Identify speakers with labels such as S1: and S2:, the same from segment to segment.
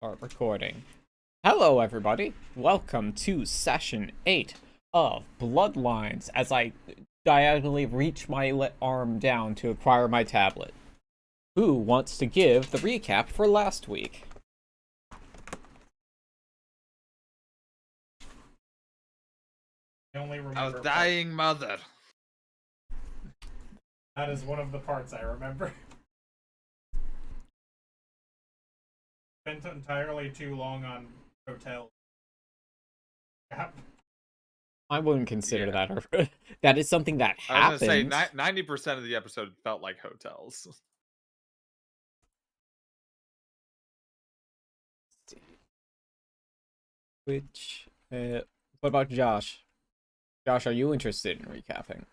S1: Start recording. Hello, everybody. Welcome to session 8 of Bloodlines as I diagonally reach my arm down to acquire my tablet. Who wants to give the recap for last week?
S2: I only remember
S3: Our dying mother.
S2: That is one of the parts I remember. Spent entirely too long on hotel. Yep.
S1: I wouldn't consider that that is something that
S3: I was
S1: happens.
S3: gonna say 90% of the episode felt like hotels.
S1: What about Josh? Josh, are you interested in recapping?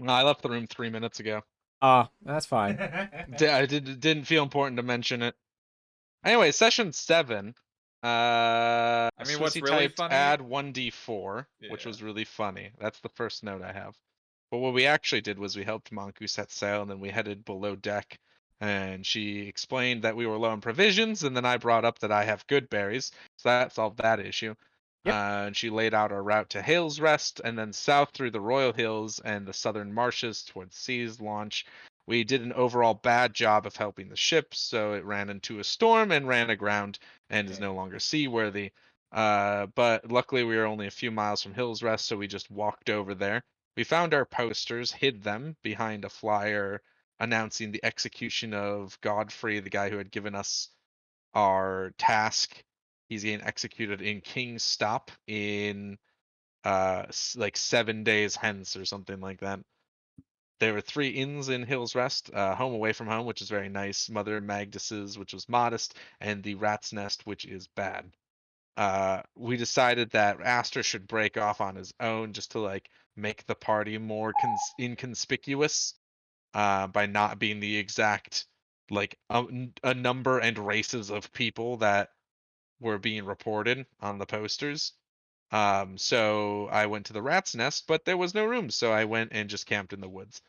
S4: No, I left the room 3 minutes ago.
S1: That's fine.
S4: I didn't feel important to mention it. Anyway, session 7. I
S3: mean, what's really funny?
S4: Add 1d4, which
S3: Yeah.
S4: was really funny. That's the first note I have. But what we actually did was we helped Monku set sail, and then we headed below deck. And she explained that we were low on provisions, and then I brought up that I have good berries, so that solved that issue.
S1: Yep.
S4: And she laid out our route to Hales Rest, and then south through the Royal Hills and the southern marshes towards Sea's Launch. We did an overall bad job of helping the ship, so it ran into a storm and ran aground and is no longer seaworthy. But luckily we were only a few miles from Hill's Rest, so we just walked over there. We found our posters, hid them behind a flyer announcing the execution of Godfrey, the guy who had given us our task. He's getting executed in King's Stop in like 7 days hence or something like that. There were 3 inns in Hill's Rest, Home Away from Home, which is very nice, Mother Magdas's, which was modest, and the Rat's Nest, which is bad. We decided that Aster should break off on his own just to like make the party more inconspicuous by not being the exact like a number and races of people that were being reported on the posters. So I went to the Rat's Nest, but there was no room, so I went and just camped in the woods.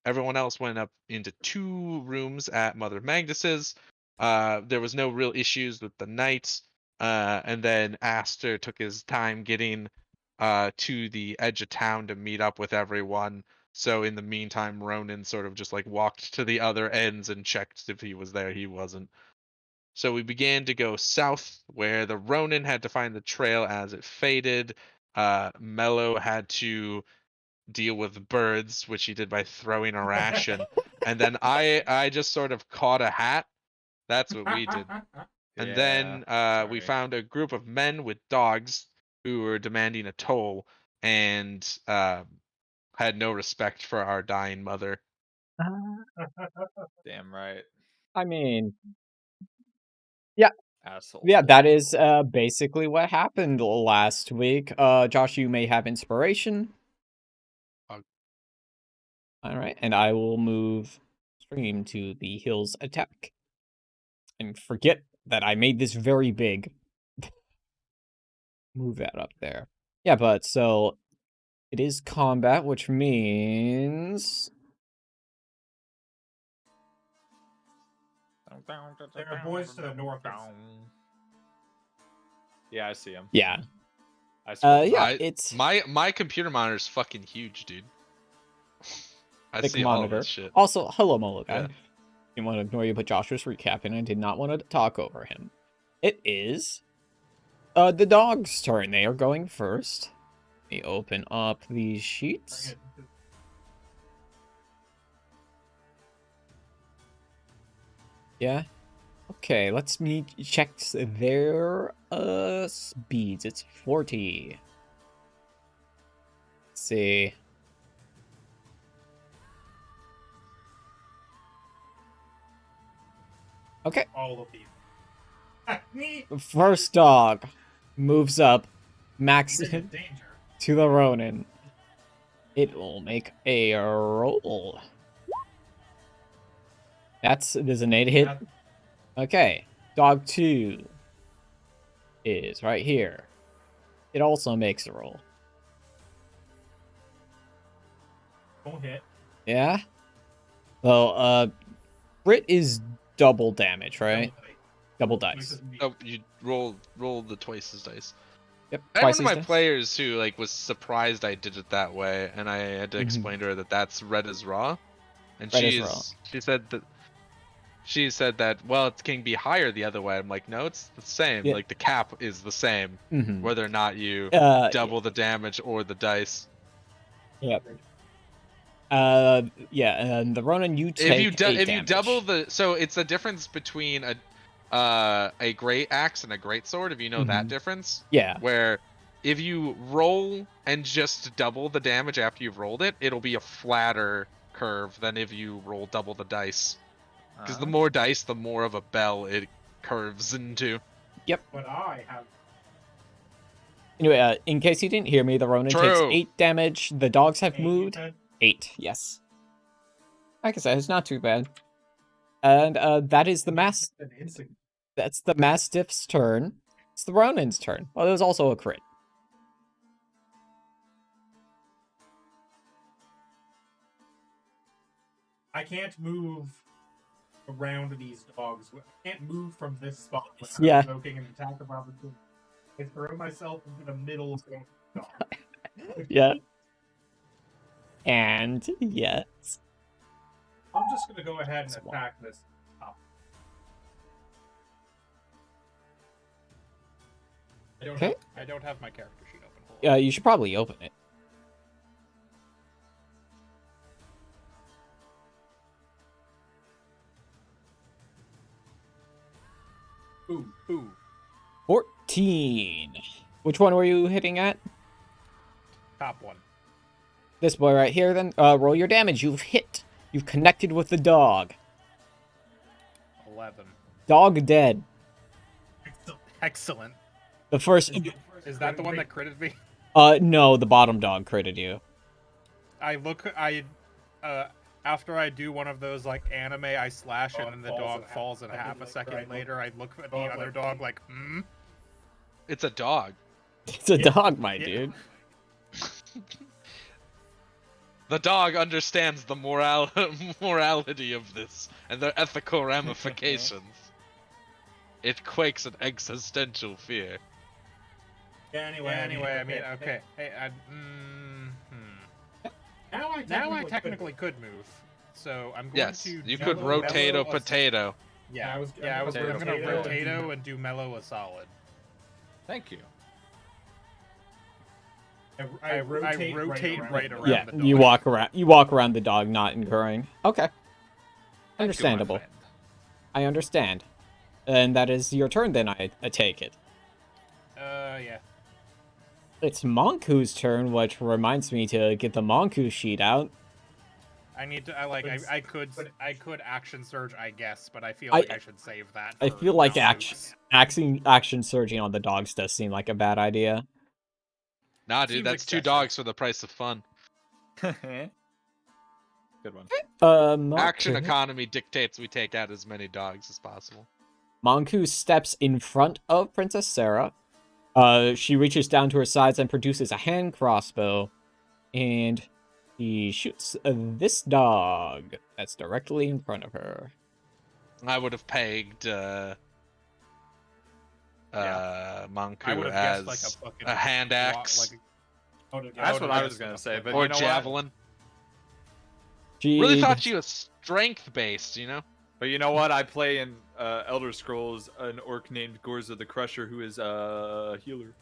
S4: Everyone else went up into 2 rooms at Mother Magdas's. There was no real issues with the night. And then Aster took his time getting to the edge of town to meet up with everyone. So in the meantime, Ronan sort of just like walked to the other ends and checked if he was there. He wasn't. So we began to go south, where the Ronin had to find the trail as it faded. Mello had to deal with birds, which he did by throwing a ration. And then I just sort of caught a hat. That's what we did. And then we found a group of men with dogs who were demanding a toll and had no respect for our dying mother.
S3: Damn right.
S1: I mean,
S3: Asshole.
S1: yeah, that is basically what happened last week. Josh, you may have inspiration. All right, and I will move stream to the Hills attack. And forget that I made this very big. Move that up there. Yeah, but so it is combat, which means
S2: There are boys to the north.
S3: Yeah, I see him.
S1: yeah.
S3: I
S1: It's
S4: my computer monitor is fucking huge, dude. I
S1: thick
S4: see all
S1: monitor.
S4: this shit.
S1: Also, hello, Molo guy.
S4: Yeah.
S1: Didn't want to ignore you, but Josh was recapping. I did not want to talk over him. It is the dog's turn. They are going first. Let me open up these sheets. Yeah. Okay, let's check their speeds. It's 40. Let's see. Okay.
S2: All of these.
S1: First dog moves up, max
S2: He's in danger.
S1: to the Ronin. It will make a roll. There's an 8 hit. Okay, dog 2 is right here. It also makes a roll.
S2: Don't hit.
S1: Yeah. Well, Brit is double damage, right? Double
S2: Twice
S1: dice.
S2: as many.
S4: Oh, you roll the twice as dice.
S1: Yep.
S4: I had
S1: Twice
S4: one of
S1: as
S4: my
S1: dice.
S4: players who like was surprised I did it that way, and I had to
S1: Mhm.
S4: explain to her that that's red as raw, and
S1: Red as raw.
S4: she said that well it can be higher the other way. I'm like, no, it's the same.
S1: Yeah.
S4: Like the cap is the same,
S1: Mhm.
S4: whether or not you
S1: Uh,
S4: double the damage or the dice.
S1: Yep. Yeah, and the Ronin, you take
S4: If you
S1: 8
S4: if
S1: damage.
S4: you double the so it's the difference between a great axe and a great sword, if you know that
S1: Mhm.
S4: difference.
S1: Yeah.
S4: Where if you roll and just double the damage after you've rolled it, it'll be a flatter curve than if you roll double the dice. Because the more dice, the more of a bell it curves into.
S2: But I have
S1: Anyway, in case you didn't hear me, the Ronin takes
S4: True.
S1: 8 damage. The dogs have
S2: 8, you
S1: moved.
S2: said?
S1: 8, yes. Like I said, it's not too bad. And that is the
S2: An instant.
S1: That's the Mastiff's turn. It's the Ronin's turn. Well, it was also a crit.
S2: I can't move around these dogs. I can't move from this spot without
S1: Yeah.
S2: invoking an attack of opportunity. I throw myself into the middle of the dog.
S1: Yeah. And yes.
S2: I'm just gonna go ahead and
S1: That's one.
S2: attack this top.
S1: Okay.
S5: I don't have my character sheet open. Hold on.
S1: You should probably open it.
S5: Ooh.
S1: 14. Which one were you hitting at?
S5: Top one.
S1: This boy right here, then. Roll your damage. You've hit. You've connected with the dog.
S5: 11.
S1: Dog dead.
S5: Excellent.
S1: The first...
S5: Is that the one that critted me?
S1: No, the bottom dog critted you.
S5: After I do one of those like anime, I slash
S2: Oh,
S5: and then
S2: it
S5: the
S2: falls
S5: dog
S2: in half.
S5: falls in
S2: I
S5: half
S2: did
S5: a
S2: like
S5: second
S2: right,
S5: later. I look at the
S2: dog,
S5: other
S2: like-
S5: dog like, hmm?
S4: It's a dog.
S1: It's a
S2: Yeah.
S1: dog, my
S5: Yeah.
S1: dude.
S4: The dog understands the morality of this and the ethical ramifications. It quakes in existential fear.
S2: Yeah,
S5: Anyway, I mean, okay. Hey, Now I technically could move. So I'm going
S4: Yes,
S5: to
S4: you
S5: do
S4: could rotate a
S5: mellow
S4: potato.
S5: Yeah,
S2: I was
S5: I'm
S2: gonna
S5: gonna
S2: rotato
S5: rotato and do mellow a solid.
S3: Thank you.
S2: I rotate
S5: right around.
S1: Yeah,
S5: the dog.
S1: you walk around the dog, not incurring. Okay. Understandable.
S3: Thank you, my friend.
S1: I understand. And that is your turn then, I take it.
S5: Yeah.
S1: It's Monku's turn, which reminds me to get the Monku sheet out.
S5: I need to. I could.
S2: but-
S5: I could action surge, I guess, but I feel
S1: I-
S5: like I should save that.
S1: I
S5: for
S1: feel like
S5: Nukes.
S1: action surging on the dogs does seem like a bad idea.
S4: Nah, dude,
S5: Seems
S4: that's 2
S5: excessive.
S4: dogs for the price of fun.
S3: Good one.
S4: Action
S1: Okay.
S4: economy dictates we take out as many dogs as possible.
S1: Monku steps in front of Princess Sarah. She reaches down to her sides and produces a hand crossbow. And he shoots this dog that's directly in front of her.
S4: I would have pegged Monku
S5: I would have
S4: as
S5: guessed like a fucking
S4: a hand axe
S3: That's what I was gonna say, but
S4: or
S3: you know
S4: javelin.
S1: She
S4: Really thought she was strength based, you know?
S3: But you know what? I play in Elder Scrolls an orc named Gorza the Crusher, who is a healer.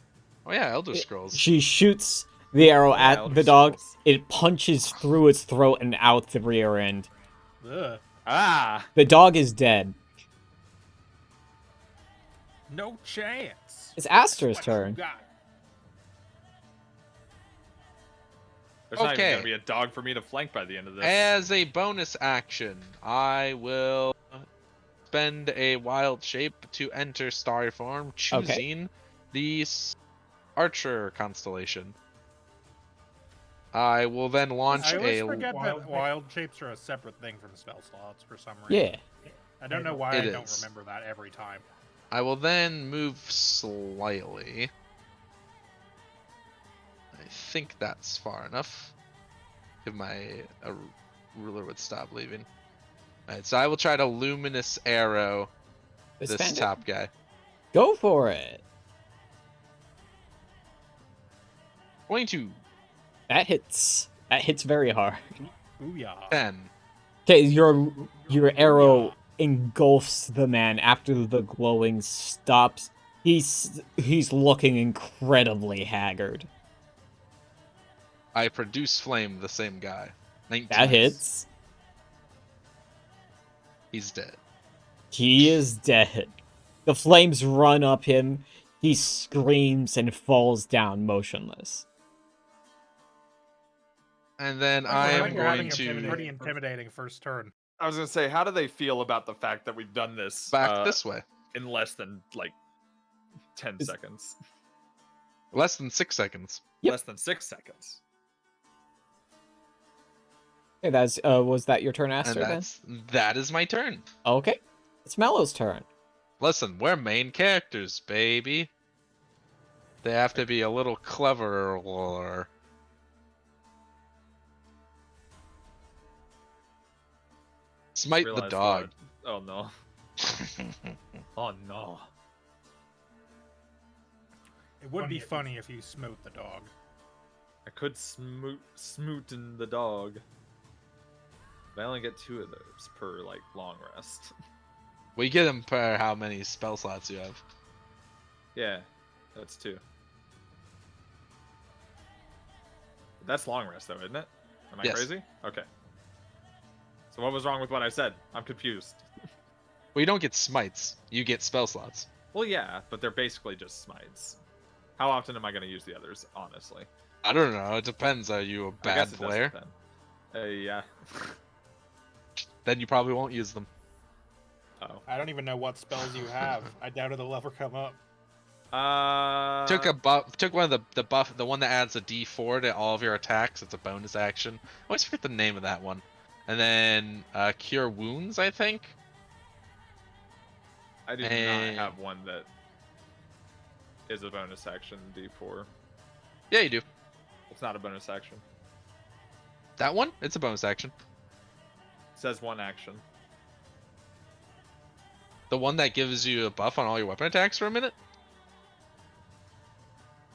S4: Oh yeah, Elder Scrolls.
S1: She shoots the arrow
S3: Yeah,
S1: at
S3: Elder
S1: the dog.
S3: Scrolls.
S1: It punches through its throat and out the rear end.
S5: Ugh.
S3: Ah!
S1: The dog is dead.
S5: No chance.
S1: It's Aster's
S5: What you
S1: turn.
S5: got?
S3: There's not even
S4: Okay.
S3: gonna be a dog for me to flank by the end of this.
S4: As a bonus action, I will spend a wild shape to enter Starry Form, choosing the Archer constellation. I will then launch
S5: I always
S4: a.
S5: forget
S2: wild
S5: that wild shapes are a separate thing from spell slots for some reason.
S1: Yeah.
S5: I don't know why
S4: It
S5: I don't
S4: is.
S5: remember that every time.
S4: I will then move slightly. I think that's far enough. If my ruler would stop leaving. Alright, so I will try to luminous arrow
S1: This
S4: this
S1: bandit?
S4: top guy.
S1: Go for it.
S4: 22,
S1: That hits. That hits very hard.
S5: Booyah.
S4: 10.
S1: Okay, your arrow engulfs the man after the glowing stops. He's looking incredibly haggard.
S4: I produce flame, the same guy. 19.
S1: That hits.
S4: He's dead.
S1: He is dead. The flames run up him. He screams and falls down motionless.
S4: And then
S2: I
S4: I
S2: feel
S4: am
S2: like you're having
S4: going
S2: a
S4: to
S5: Pretty intimidating first turn.
S3: I was gonna say, how do they feel about the fact that we've done this
S4: back this way.
S3: in less than like 10
S1: Is-
S3: seconds?
S4: Less than 6 seconds.
S1: Yep.
S3: Less than 6 seconds.
S1: Okay, that's was that your turn,
S4: And
S1: Aster? Then
S4: that is my turn.
S1: okay, it's Mellow's turn.
S4: Listen, we're main characters, baby. They have to be a little cleverer. Smite the
S3: Realize
S4: dog.
S3: what- Oh no. Oh no.
S5: It would be
S2: Funny if
S5: funny if you smote the dog.
S3: I could smoot in the dog. But I only get 2 of those per like long rest.
S4: We get them per how many spell slots you have.
S3: Yeah, that's 2. That's long rest though, isn't it? Am I
S4: Yes.
S3: crazy? Okay. So what was wrong with what I said? I'm confused.
S4: Well, you don't get smites. You get spell slots.
S3: Well, yeah, but they're basically just smites. How often am I going to use the others, honestly?
S4: I don't know. It depends. Are you a
S3: I
S4: bad
S3: guess it does
S4: player?
S3: depend. Yeah.
S4: Then you probably won't use them.
S3: Oh.
S5: I don't even know what spells you have. I doubt it'll ever come up.
S4: Took a buff. Took one of the buff. The one that adds a D4 to all of your attacks. It's a bonus action. I always forget the name of that one. And then cure wounds, I think.
S3: I do
S4: and-
S3: not have one that is a bonus action D4.
S4: Yeah, you do.
S3: It's not a bonus action.
S4: That one? It's a bonus action.
S3: It says 1 action.
S4: The one that gives you a buff on all your weapon attacks for a minute?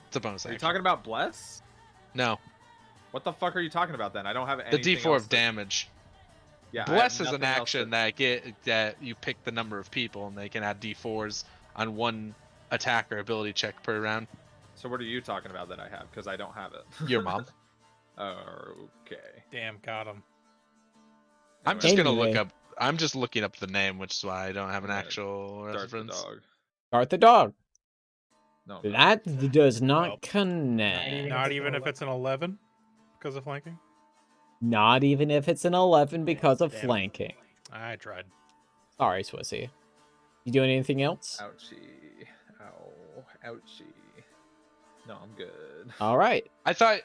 S4: It's a bonus
S3: Are you
S4: action.
S3: talking about Bless?
S4: No,
S3: What the fuck are you talking about then? I don't have
S4: the
S3: anything
S4: D4
S3: else
S4: of
S3: that-
S4: damage.
S3: Yeah, I have
S4: Bless is an
S3: nothing else
S4: action that you pick the number of people and they can add D4s on one attack or ability check per round.
S3: So what are you talking about that I have? Because I don't have it.
S4: Your mom.
S3: Okay.
S5: Damn, got him.
S4: I'm
S3: Anyway,
S4: just gonna
S1: Anyway.
S4: look up. I'm just looking up the name, which is why I don't have an
S3: Yeah,
S4: actual
S3: Dart the
S4: reference.
S3: dog.
S1: Start the dog.
S3: No. no.
S1: That does not
S5: Well,
S1: connect.
S5: Not even if it's an 11 because of flanking.
S1: Not even if it's an 11 because of
S5: Damn.
S1: flanking.
S5: I tried.
S1: Sorry, Swissy. You doing anything else?
S3: Ouchie. Ow. Ouchie. No, I'm good.
S1: All right.
S4: I thought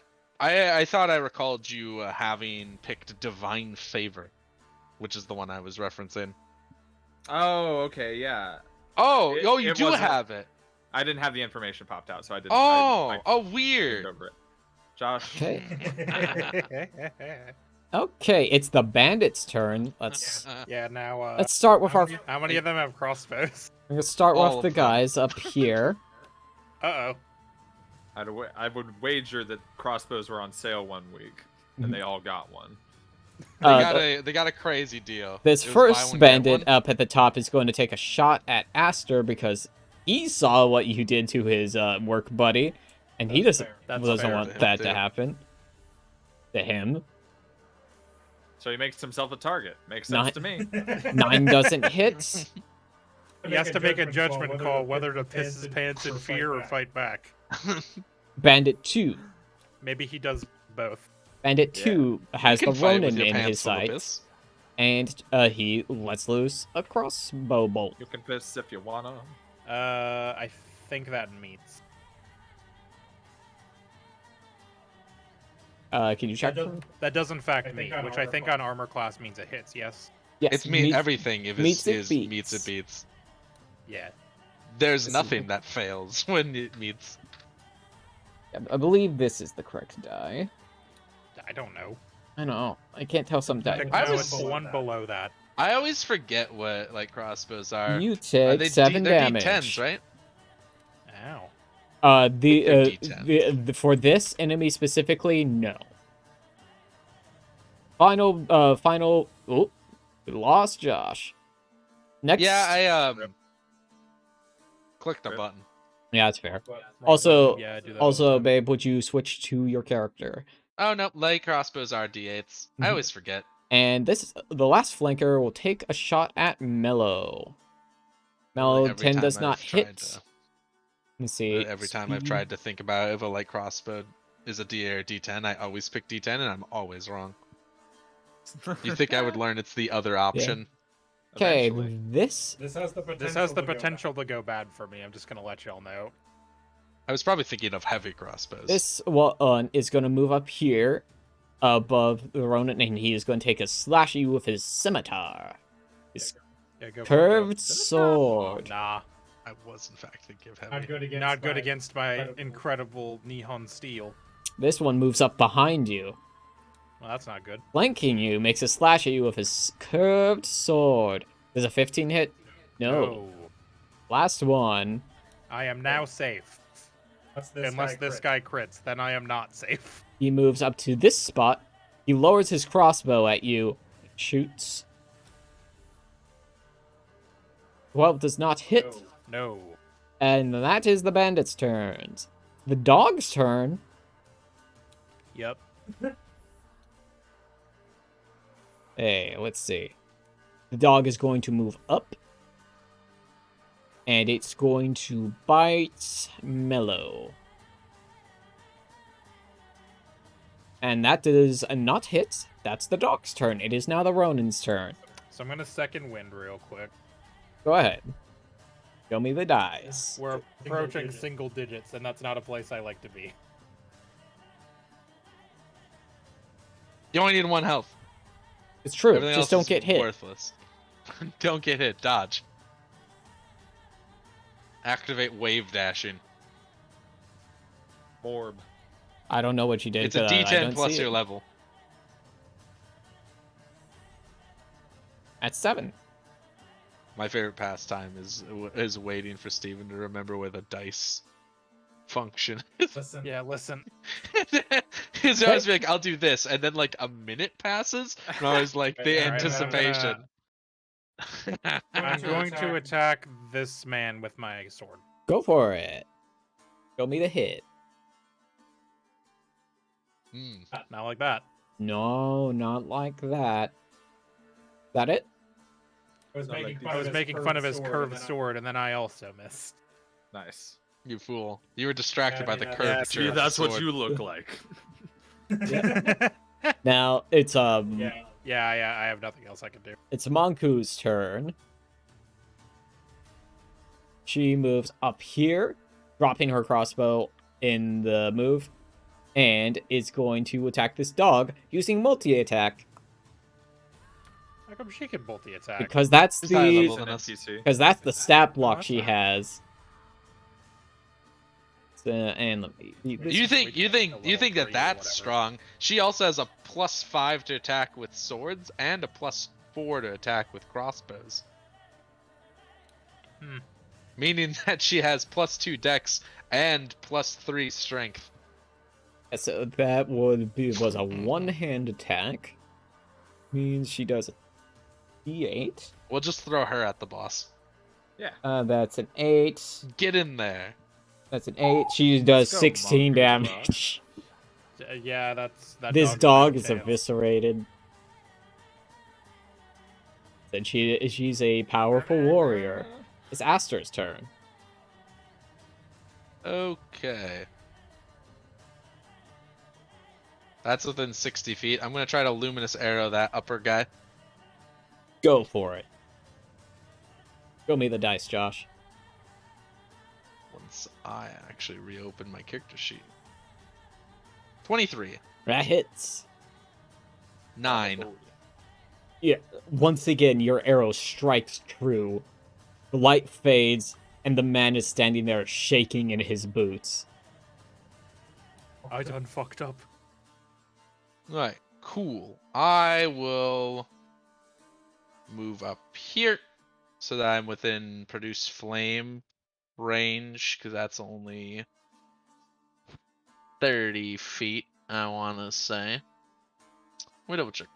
S4: I recalled you having picked Divine Favor, which is the one I was referencing.
S3: Oh, okay, yeah.
S4: Oh,
S3: It-
S4: you
S3: it
S4: do
S3: wasn't-
S4: have it.
S3: I didn't have the information popped out, so I didn't.
S4: Oh,
S3: I
S4: oh,
S3: skipped
S4: weird.
S3: over it. Josh.
S1: Okay. Okay, it's the bandits' turn. Let's
S5: Yeah, now.
S1: let's start with our.
S5: How many of them have crossbows?
S1: We're gonna start
S4: All
S1: with
S4: of
S1: the
S4: them.
S1: guys up here.
S5: Uh-oh.
S3: I would wager that crossbows were on sale one week, and they all got one.
S4: They got a crazy deal.
S1: This
S4: It was buy
S1: first
S4: one, get
S1: bandit
S4: one.
S1: up at the top is going to take a shot at Aster because he saw what you did to his work buddy, and he
S2: That's
S1: doesn't
S2: fair.
S5: That's
S1: doesn't
S5: fair
S1: want
S4: to him,
S1: that
S4: too.
S1: to happen to him.
S3: So he makes himself a target. Makes sense
S1: Not-
S3: to me.
S1: 9 doesn't hit.
S5: He has to make a judgment call whether to piss his pants in fear or fight back.
S1: Bandit 2.
S5: Maybe he does both.
S1: Bandit
S3: Yeah.
S1: 2 has
S4: You
S1: the
S4: can fight with
S1: Ronin
S4: your
S1: in
S4: pants
S1: his
S4: full of
S1: sights,
S4: piss.
S1: and he lets loose a crossbow bolt.
S3: You can piss if you wanna.
S5: I think that meets.
S1: Can you check?
S5: That does in fact
S2: I think
S5: meet,
S2: on
S5: which I
S2: armor
S5: think
S2: class.
S5: on armor class means it hits, yes?
S1: Yes,
S4: It's me. Everything if
S1: meets it
S4: is
S1: beats.
S4: meets it beats.
S5: Yeah.
S4: There's
S1: This is-
S4: nothing that fails when it meets.
S1: I believe this is the correct die.
S5: I don't know.
S1: I don't know. I can't tell some
S5: I
S1: die.
S5: think
S4: I
S5: no,
S4: was-
S5: it's the one below that.
S4: I always forget what light crossbows are.
S1: You
S4: Are
S1: take
S4: they
S1: 7
S4: they're
S1: damage.
S4: D10s, right?
S5: Ow.
S4: they're D10s.
S1: For this enemy specifically, no. Final. Oh, we lost Josh. Next.
S4: Yeah, I clicked a
S3: Rip.
S4: button.
S1: Yeah, that's fair.
S2: But
S1: Also,
S5: Yeah, I do that all the
S1: also,
S5: time.
S1: babe, would you switch to your character?
S4: Oh no, light crossbows are D8s. I
S1: Mhm.
S4: always forget.
S1: And the last flanker will take a shot at Mellow. Mellow
S4: Every
S1: 10
S4: time
S1: does
S4: I've
S1: not
S4: tried
S1: hit.
S4: to-
S1: Let's see.
S4: Every time I've
S1: speed.
S4: tried to think about if a light crossbow is a D8 or D10, I always pick D10 and I'm always wrong. You think I would learn it's the other option?
S1: Okay,
S3: Eventually.
S1: this
S2: this has the potential.
S5: This has the
S2: to go
S5: potential to go bad for me. I'm just gonna let y'all know.
S4: I was probably thinking of heavy crossbows.
S1: this is going to move up here above the Ronin, and he is going to take a slash at you with his scimitar. His
S5: Yeah, go for it,
S1: curved
S5: go.
S1: sword.
S5: Nah,
S4: I was in fact thinking of heavy.
S2: Not good against.
S5: not good
S2: my
S5: against my incredible Nihon steel.
S1: This one moves up behind you.
S5: Well, that's not good.
S1: Flanking you, makes a slash at you with his curved sword. Does a 15 hit? No. Last one.
S5: I am now safe. Unless this guy crits, then I am not safe.
S1: He moves up to this spot. He lowers his crossbow at you. Shoots. 12 does not hit.
S5: No.
S1: And that is the bandit's turn. The dog's turn.
S5: Yep.
S1: Hey, let's see. The dog is going to move up. And it's going to bite Mellow. And that does not hit. That's the dog's turn. It is now the Ronin's turn.
S5: So I'm gonna second wind real quick.
S1: Go ahead. Show me the dice.
S5: We're approaching single digits, and that's not a place I like to be.
S4: You only need 1 health.
S1: It's true.
S4: Everything
S1: Just
S4: else
S1: don't
S4: is
S1: get hit.
S4: Worthless. Don't get hit. Dodge. Activate wave dashing.
S3: Morb.
S1: I don't know what you did.
S4: It's a
S1: but I
S4: D10
S1: don't
S4: plus
S1: see
S4: your
S1: it.
S4: level.
S1: At 7.
S4: My favorite pastime is waiting for Steven to remember where the dice function is.
S2: Listen,
S5: Yeah, listen.
S4: He's always be like, I'll do this, and then like a minute passes, and I was like, the
S2: Alright,
S4: anticipation.
S5: I'm going to attack this man with my sword.
S1: Go for it. Show me the hit.
S4: Hmm.
S5: Not like that.
S1: No, not like that. Is that it?
S2: I was
S3: Not
S2: making
S3: like
S2: fun
S5: I was
S2: of
S5: making fun of his curved sword, and then I also missed.
S3: Nice.
S4: You fool. You were distracted by the
S2: Yeah,
S4: curvature.
S3: See,
S4: of the
S3: that's what
S4: sword.
S3: you look like.
S1: Now it's
S2: Yeah.
S5: Yeah, I have nothing else I can do.
S1: it's Monku's turn. She moves up here, dropping her crossbow in the move, and is going to attack this dog using multi-attack
S5: How come she can multi attack?
S1: because that's
S4: She's higher level
S1: the
S4: than us.
S3: NPC.
S1: because that's the stat block
S5: that's
S1: she
S5: fine.
S1: has. So, and let me.
S4: You
S5: We
S4: think
S5: can make a
S4: that
S5: little
S4: that's
S5: three or whatever.
S4: strong? She also has a +5 to attack with swords and a +4 to attack with crossbows.
S5: Hmm.
S4: Meaning that she has +2 dex and +3 strength.
S1: So that was a one-hand attack. Means she does a D8.
S4: We'll just throw her at the boss.
S1: That's an 8.
S4: Get in there.
S1: That's an 8. She does
S3: Let's go,
S1: 16
S3: Monku,
S1: damage.
S5: Yeah, that
S1: This
S5: dog
S1: dog
S5: has
S1: is
S5: no chance.
S1: eviscerated. And she's a powerful warrior. It's Aster's turn.
S4: Okay. That's within 60 feet. I'm gonna try to luminous arrow that upper guy.
S1: Go for it. Show me the dice, Josh.
S4: Once I actually reopen my character sheet. 23.
S1: That hits.
S4: 9.
S1: Yeah. Once again, your arrow strikes true. The light fades, and the man is standing there shaking in his boots.
S5: I done fucked up.
S4: Alright, cool. I will move up here so that I'm within produce flame range, because that's only 30 feet, I want to say. We double check.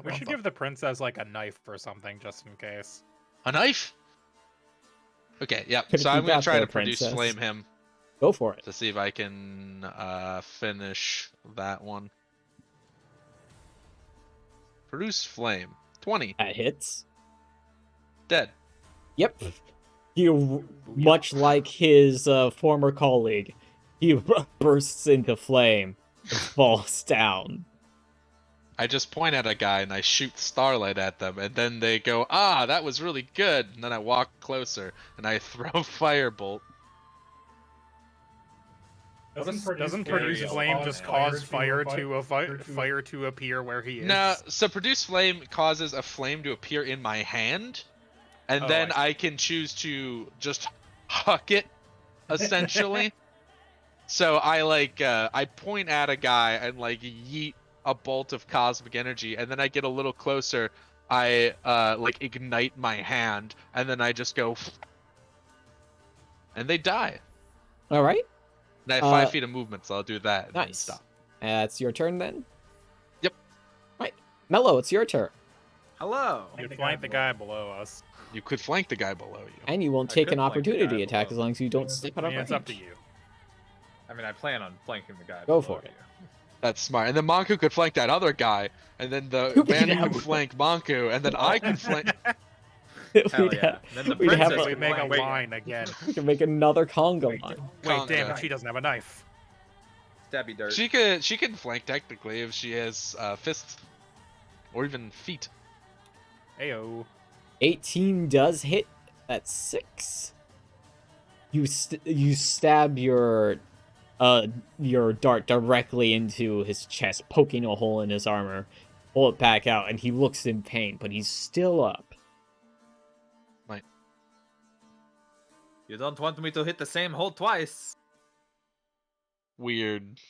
S5: We should give the princess like a knife or something just in case.
S4: A knife? Okay, yep.
S1: Could
S4: So
S1: you
S4: I'm going
S1: got
S4: to try
S1: there,
S4: to produce
S1: princess?
S4: flame him
S1: Go for it.
S4: to see if I can finish that one. Produce flame. 20.
S1: That hits.
S4: Dead.
S1: Yep. He, much like his former colleague, he bursts into flame and falls down.
S4: I just point at a guy and I shoot starlight at them, and then they go, "Ah, that was really good." And then I walk closer and I throw firebolt.
S5: Doesn't produce flame just cause fire to appear where he is?
S4: No, so produce flame causes a flame to appear in my hand, and then I can choose to just huck it, essentially. So I I point at a guy and like yeet a bolt of cosmic energy, and then I get a little closer. I like ignite my hand, and then I just go, and they die.
S1: All right.
S4: And I have 5 feet of movement, so I'll do that. And then
S1: Nice.
S4: stop.
S1: It's your turn then.
S4: Yep.
S1: Right. Mello, it's your turn.
S3: Hello.
S5: You flank the guy below us.
S4: You could flank the guy below you.
S1: And you won't
S3: I
S1: take
S3: could
S1: an
S3: flank the guy
S1: opportunity attack
S3: below.
S1: as long as you don't step out
S5: I
S1: of
S5: mean, it's up to
S1: range.
S5: you.
S3: I mean, I plan on flanking the guy.
S1: Go
S3: below
S1: for it.
S3: you.
S4: That's smart. And then Monku could flank that other guy, and then the
S1: We'd
S4: bandit
S1: have-
S4: could flank Monku, and then I could flank.
S3: Hell
S1: We'd
S3: yeah.
S1: have-
S3: Then the
S1: we'd have
S3: princess
S5: We
S1: a-
S3: can
S5: make a
S3: flank-
S5: line again.
S1: we can make another conga line.
S5: Wait, damn
S4: Conga.
S5: it, she doesn't have a knife.
S3: Stabby dirt.
S4: She can flank technically if she has fists, or even feet.
S5: Ayo.
S1: 18 does hit. That's 6. You stab your dart directly into his chest, poking a hole in his armor. Pull it back out, and he looks in pain, but he's still up.
S3: You don't want me to hit the same hole twice.
S4: Weird.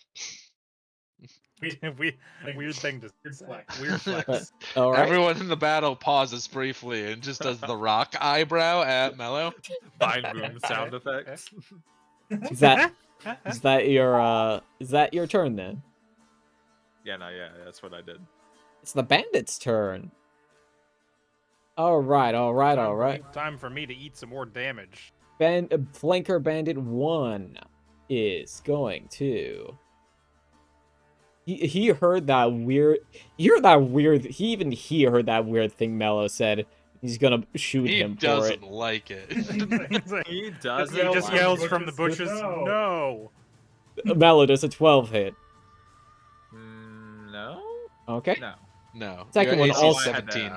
S5: Weird thing to
S2: Weird flex.
S5: Weird flex.
S1: All right.
S4: Everyone in the battle pauses briefly and just does the rock eyebrow at Mello.
S3: Mind boom sound effects.
S1: Is that your turn then?
S3: Yeah, that's what I did.
S1: It's the bandit's turn. All right.
S5: Time for me to eat some more damage.
S1: Flanker Bandit 1 is going to. He heard that weird. He heard that weird. He heard that weird thing Mello said. He's gonna shoot
S4: He
S1: him for it.
S4: doesn't like it.
S3: He does.
S5: He just yells from the bushes, no!
S1: Mello does a 12 hit.
S3: No.
S1: Okay.
S3: No.
S4: No.
S1: Second
S4: Your
S1: one
S4: AC
S1: also-
S4: 17.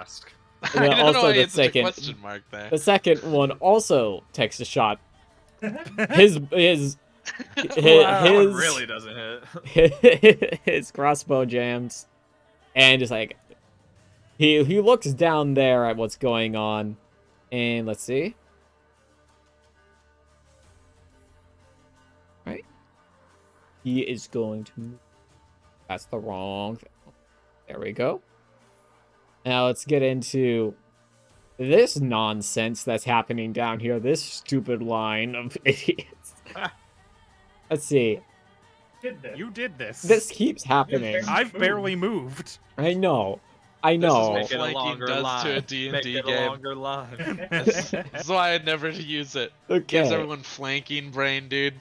S1: And then
S4: I don't know
S1: also
S4: why
S1: the
S4: you had such a
S1: second-
S4: question mark there.
S1: The second one also takes a shot. His
S3: That one really doesn't hit.
S1: his crossbow jams, and just like he looks down there at what's going on, and let's see. Right, he is going to. That's the wrong thing. There we go. Now let's get into this nonsense that's happening down here. This stupid line of idiots. Let's see.
S5: You did this.
S1: This keeps happening.
S5: I've barely moved.
S1: I know.
S4: This is
S1: know.
S4: what
S3: Make it a
S4: flanking
S3: longer
S4: does
S3: line.
S4: to a D&D
S3: Make it a
S4: game.
S3: longer line.
S4: That's why I'd never use it. Gives
S1: Okay.
S4: everyone flanking brain, dude.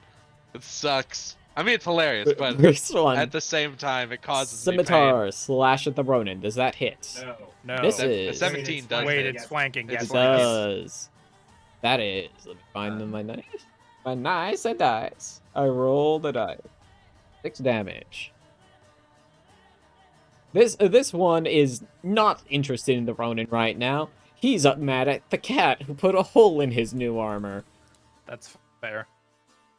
S4: It sucks. I mean, it's hilarious, but
S1: This one.
S4: at the same time, it causes me
S1: Scimitar slash at the Ronin. Does that hit?
S2: No.
S5: No.
S1: This
S4: pain.
S1: is.
S4: 17 does
S5: Wait,
S4: hit.
S5: it's flanking.
S4: It's
S5: Yes,
S1: It
S4: flanking.
S1: does. That is. Let me find my nice. My nice and dice. I roll the die. 6 damage. This one is not interested in the Ronin right now. He's up mad at the cat who put a hole in his new armor.
S5: That's fair.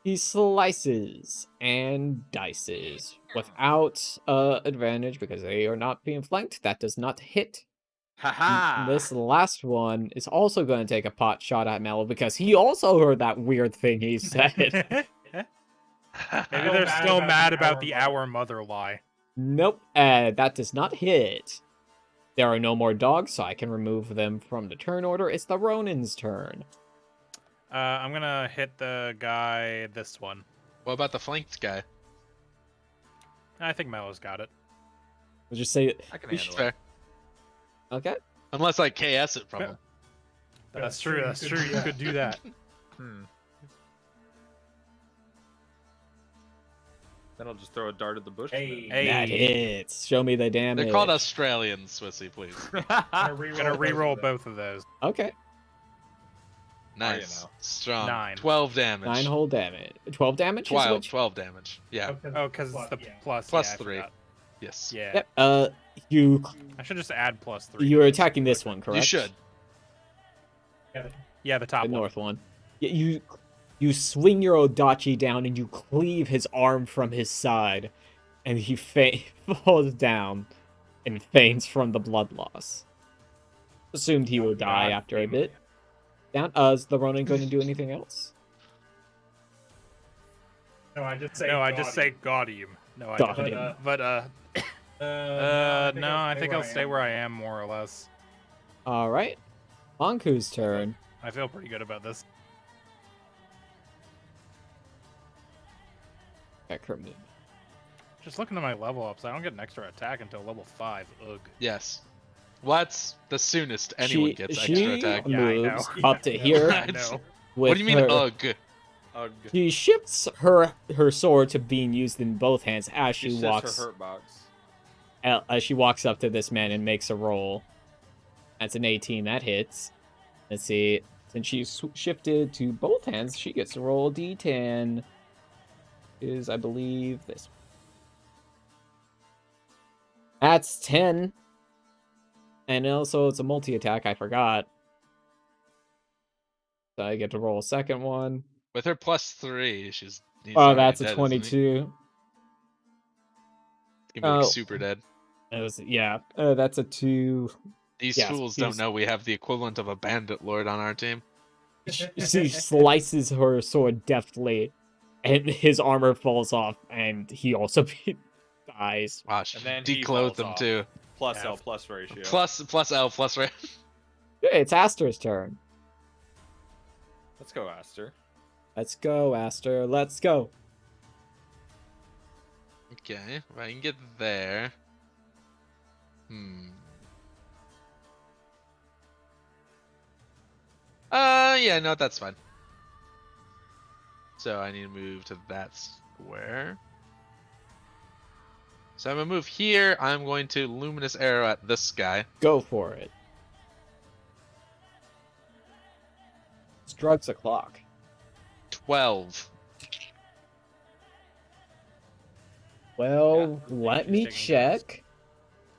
S1: He slices and dices without advantage because they are not being flanked. That does not hit.
S3: Haha.
S1: This last one is also going to take a pot shot at Mello because he also heard that weird thing he said.
S5: Maybe they're still mad about the our mother lie.
S1: Nope, that does not hit. There are no more dogs, so I can remove them from the turn order. It's the Ronin's turn.
S5: I'm gonna hit the guy. This one.
S4: What about the flanked guy?
S5: I think Melo's got it.
S1: I'll just say
S3: I can
S1: you
S3: handle
S4: Fair.
S3: it.
S1: Okay.
S4: Unless I KS it from
S5: Yeah.
S4: him.
S5: That's true. That's true. You could do that.
S3: Then I'll just throw a dart at the bush.
S2: Hey.
S5: Hey.
S1: That hits. Show me the damage.
S4: They're called Australians, Swissy, please.
S5: I'm gonna re-roll both of those.
S1: Okay.
S4: Nice.
S3: know.
S4: Strong.
S5: 9.
S4: 12 damage.
S1: 9 whole damage. 12 damage? is
S4: 12,
S1: what
S4: 12 damage. Yeah.
S5: Oh, because it's the plus.
S4: Plus
S5: yeah, I
S4: 3.
S5: forgot.
S4: Yes.
S5: Yeah.
S1: Yep. You
S5: I should just add plus 3.
S1: you're attacking this one, correct?
S4: You should.
S5: Yeah, the top
S1: The
S5: one.
S1: north one. You swing your Odachi down and you cleave his arm from his side, and he falls down and faints from the blood loss. Assumed he will die after a bit. Down. Is the Ronin going to do anything else?
S2: No, I just say.
S5: No, I just say Gaudium. No, I
S1: Gaudium.
S5: don't. But no, I think I'll stay where I am more or less.
S1: All right. Anku's turn.
S5: I feel pretty good about this.
S1: Her move.
S5: Just looking at my level ups, I don't get an extra attack until level 5. Ugh.
S4: Yes. What's the soonest anyone gets
S1: she
S4: extra attack?
S5: Yeah, I
S1: moves
S5: know.
S1: up to here.
S5: I know.
S1: With
S4: What do you mean,
S1: her,
S4: ugh?
S3: Ugh.
S1: She shifts her sword to being used in both hands as
S3: She
S1: she
S3: sits
S1: walks
S3: her hurt box.
S1: as she walks up to this man and makes a roll. That's an 18. That hits. Let's see. Since she's shifted to both hands, she gets to roll a d10. Is, I believe, this. That's 10. And also, it's a multi-attack. I forgot. So I get to roll a second one.
S4: With her +3, he's
S1: Oh,
S4: already
S1: that's a
S4: dead, isn't he?
S1: 22.
S4: He's gonna be like
S1: Oh.
S4: super dead.
S1: It was, yeah. That's a 2.
S4: These
S1: Yes,
S4: fools
S1: he's-
S4: don't know we have the equivalent of a bandit lord on our team.
S1: She slices her sword deftly, and his armor falls off, and he also dies.
S4: Wow, she
S6: And then he
S4: declothed
S6: falls
S4: them
S6: off.
S4: too.
S6: Plus
S5: Yeah.
S6: L plus ratio.
S4: Plus L plus right.
S1: It's Aster's turn.
S6: Let's go, Aster.
S1: Let's go, Aster. Let's go.
S4: Okay, if I can get there. Yeah, no, that's fine. So I need to move to that square. So I'm gonna move here. I'm going to luminous arrow at this guy.
S1: Go for it. Strikes a clock.
S4: 12.
S1: Well,
S5: Yeah,
S1: let me
S5: she's taking those.
S1: check.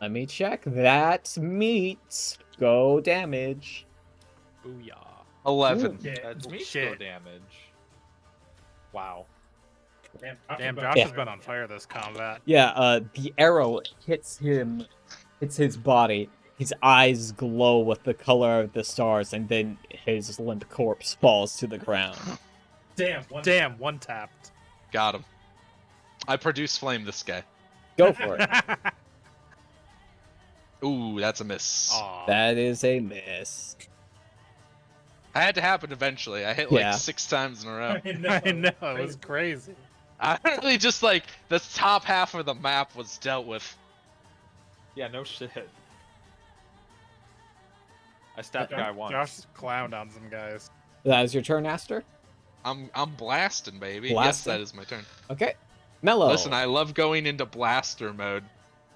S1: Let me check. That meets. Go damage.
S5: Booyah.
S4: 11.
S2: Yeah.
S6: That's me
S5: shit.
S6: damage. Wow.
S5: Damn, Josh has been on fire this combat.
S1: Yeah, the arrow hits him, hits his body. His eyes glow with the color of the stars, and then his limp corpse falls to the ground.
S2: Damn.
S5: One tapped.
S4: Got him. I produce flame this guy.
S1: Go for it.
S4: Ooh, that's a miss.
S5: Aw.
S1: That is a miss.
S4: I had to happen eventually. I hit
S1: Yeah.
S4: like 6 times in a row.
S5: I know, it was crazy.
S4: I really just like the top half of the map was dealt with.
S6: Yeah, no shit. I stabbed a guy once.
S5: Josh clowned on some guys.
S1: That is your turn, Aster?
S4: I'm blasting, baby. Yes,
S1: Blasting?
S4: that is my turn.
S1: Okay. Mellow.
S4: Listen, I love going into blaster mode.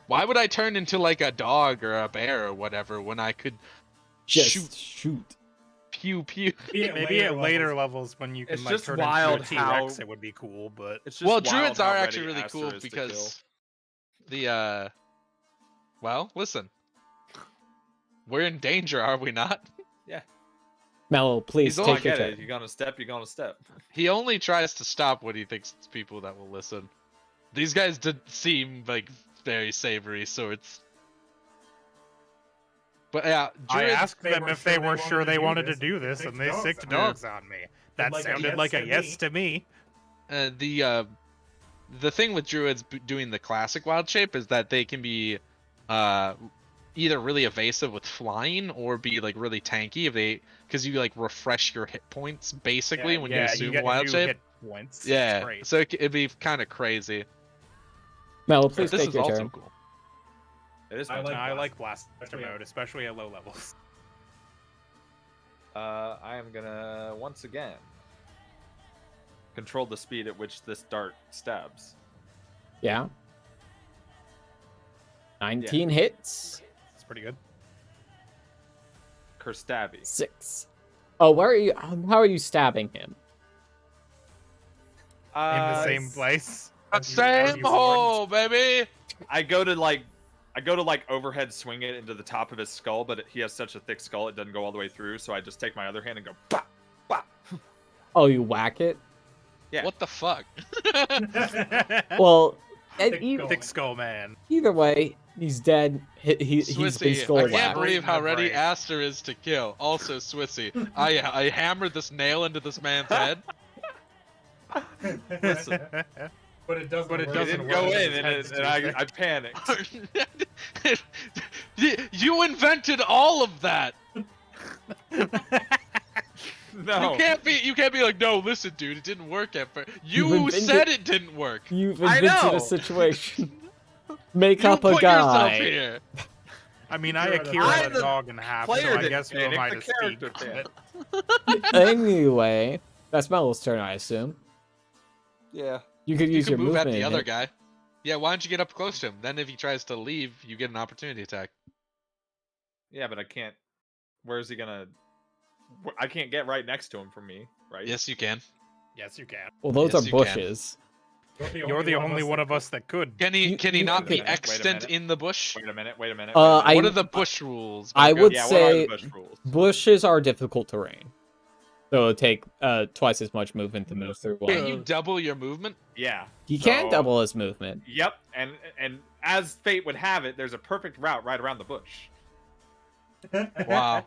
S4: Why would I turn into like a dog or a bear or whatever when I could
S1: just shoot.
S4: pew pew?
S5: Maybe at later levels when you can
S3: It's
S5: like
S3: just
S5: turn
S3: wild
S5: into a
S3: how-
S5: T-Rex, it would be cool, but
S3: It's just
S4: Well,
S3: wild
S4: druids
S3: how
S4: are
S3: ready
S4: actually really
S3: Aster
S4: cool
S3: is to kill.
S4: because the well, listen. We're in danger, are we not?
S1: Mellow, please
S4: He's all
S6: I
S1: take your
S6: get
S1: turn.
S6: it. You're gonna step. You're gonna step.
S4: He only tries to stop when he thinks it's people that will listen. These guys did seem like very savory sorts. But yeah,
S5: I
S4: druids,
S5: asked them if they were sure they wanted to do this, and they sicked dogs on me. That
S2: like a
S5: sounded
S2: yes
S5: like a
S2: to
S5: yes
S2: me.
S5: to me.
S4: the thing with druids doing the classic wild shape is that they can be either really evasive with flying or be like really tanky if they, because you like refresh your hit points basically when you
S5: you
S4: assume
S5: get
S4: wild
S5: new
S4: shape.
S5: hit points. It's
S4: Yeah,
S5: great.
S4: so it'd be kind of crazy.
S1: Mel,
S4: But
S1: please
S4: this
S1: take
S4: is
S1: your
S4: also
S1: turn.
S4: cool.
S6: It is.
S2: I
S6: my
S5: I
S6: turn.
S5: like blaster
S2: Especially
S5: mode, especially at low levels.
S6: I am gonna once again control the speed at which this dart stabs.
S1: Yeah. 19 hits.
S5: It's pretty good.
S6: Kerstabby.
S1: 6. Oh, where are you? How are you stabbing him?
S5: In the same
S6: s-
S5: place.
S4: The
S5: as you
S4: same
S5: warned.
S4: hole, baby.
S6: I go to like overhead swing it into the top of his skull, but he has such a thick skull it doesn't go all the way through. So I just take my other hand and go bah, bah.
S1: Oh, you whack it?
S6: Yeah.
S4: What the fuck?
S1: Well,
S2: Thick skull.
S5: Thick skull man.
S1: either way, he's dead. He's been
S4: Swissy,
S1: skull
S4: I
S1: whacked.
S4: can't believe how
S5: Right in the
S4: ready
S5: brain.
S4: Aster is to kill. Also, Swissy, I hammered this nail into this man's head.
S6: Listen.
S2: But it doesn't.
S5: But it
S2: work.
S6: It
S5: doesn't
S6: didn't
S5: work
S6: go
S5: because
S6: in,
S5: his
S6: and,
S5: head's
S6: and
S5: too
S6: I panicked.
S4: You invented all of that.
S6: No.
S4: You can't be like, no, listen, dude, it didn't work at first. You
S1: invented-
S4: said it didn't work.
S1: You've
S6: I
S1: invented
S6: know.
S1: a situation. Make
S4: You
S1: up a
S4: put yourself
S1: guy.
S4: here.
S5: I mean, I
S2: You're the
S5: Akira
S6: I'm
S5: the
S6: the
S5: dog in half, so
S6: player
S5: I
S6: didn't
S5: guess who am
S6: panic,
S5: I
S6: the
S5: to speak?
S6: character
S5: But-
S1: Anyway, that's Mel's turn, I assume.
S6: Yeah.
S1: You could
S4: You
S1: use
S4: can
S1: your
S4: move
S1: movement.
S4: at the
S1: and
S4: other
S1: hit.
S4: guy. Yeah, why don't you get up close to him? Then if he tries to leave, you get an opportunity attack.
S6: Yeah, but I can't. Where's he gonna? I can't get right next to him from me, right?
S4: Yes, you can.
S5: Yes, you can.
S1: Well, those
S4: Yes,
S1: are
S4: you can.
S1: bushes.
S5: You're the only one of us that could.
S4: Can he?
S1: You-
S4: Can he
S1: you
S4: not
S1: can-
S4: be
S6: Wait a minute,
S4: extant
S6: minute.
S4: in the bush?
S6: Wait a minute. Wait a minute.
S1: Uh,
S6: wait a
S4: What
S6: minute.
S4: are the bush rules?
S1: I
S4: Marco?
S1: would
S6: Yeah, what are
S1: say
S6: the bush rules?
S1: bushes are difficult terrain. So it'll take twice as much movement to move through one.
S4: Can you double your movement?
S6: Yeah.
S1: He can
S6: So-
S1: double his movement.
S6: Yep. And as fate would have it, there's a perfect route right around the bush.
S4: Wow,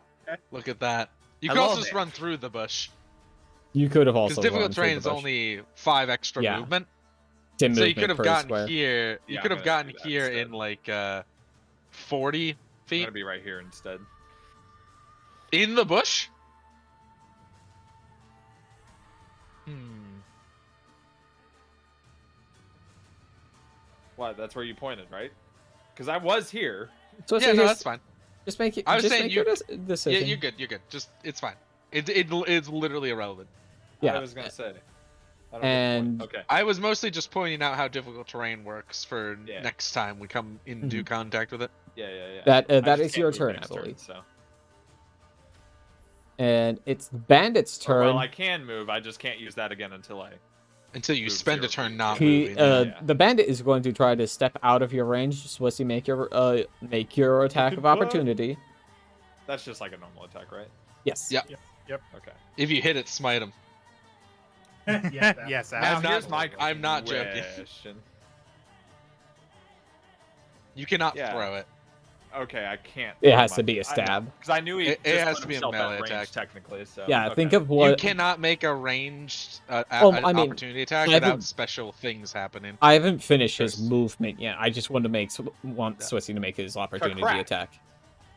S4: look at that. You
S6: I
S4: can also
S6: love
S4: just
S6: it.
S4: run through the bush.
S1: You could have
S4: Because
S1: also
S4: difficult
S1: run through
S4: terrain
S1: the
S4: is
S1: bush.
S4: only 5 extra
S1: Yeah.
S4: movement.
S1: 10
S4: So you
S1: movement
S4: could have
S1: per
S4: gotten
S1: square.
S4: here. You
S6: Yeah,
S4: could
S6: I'm
S4: have
S6: gonna
S4: gotten
S6: do that
S4: here
S6: instead.
S4: in like 40
S6: I'm
S4: feet
S6: gonna be right here instead.
S4: in the bush.
S6: What? That's where you pointed, right? Because I was here.
S1: So
S4: Yeah, no, that's fine.
S1: just make it.
S4: I was
S1: just
S4: saying
S1: make
S4: you-
S1: your
S4: Yeah,
S1: decision.
S4: you're good. You're good. Just it's fine. It's literally irrelevant.
S1: Yeah.
S6: I was gonna say. I don't get the point.
S1: And-
S6: Okay.
S4: I was mostly just pointing out how difficult terrain works for
S6: Yeah.
S4: next time we come into
S1: Mhm.
S4: contact with it.
S6: Yeah, yeah, yeah.
S1: That
S6: I
S1: that
S6: just
S1: is
S6: can't
S1: your
S6: move
S1: turn, I
S6: next
S1: believe.
S6: So.
S1: And it's the bandit's
S6: Or,
S1: turn.
S6: well, I can move. I just can't use that again until I.
S4: Until you
S6: Move
S4: spend a
S6: 0
S4: turn
S6: feet.
S4: not
S1: He,
S4: moving. yeah.
S1: the bandit is going to try to step out of your range. Swissy, make your attack of
S2: What?
S1: opportunity.
S6: That's just like a normal attack, right?
S1: Yes.
S4: Yep.
S6: Okay.
S4: If you hit it, smite him.
S2: Yeah, that-
S5: Yes,
S6: Now
S4: I'm not-
S6: here's my.
S4: I'm not joking.
S6: question.
S4: You cannot
S6: Yeah.
S4: throw it.
S6: Okay, I can't.
S1: It has to be a stab.
S6: Because I knew he.
S4: It
S6: just
S4: has
S6: put
S4: to be a
S6: himself at
S4: melee
S6: range,
S4: attack.
S6: technically. So.
S1: Yeah.
S6: okay.
S1: Think of
S4: You
S1: what
S4: cannot make a ranged
S1: Oh, I mean,
S4: opportunity attack
S1: I haven't-
S4: without special things happening.
S1: I haven't finished his
S4: Chris.
S1: movement yet. I just want to want
S4: Yeah.
S1: Swissy to make his opportunity
S6: crack.
S1: attack.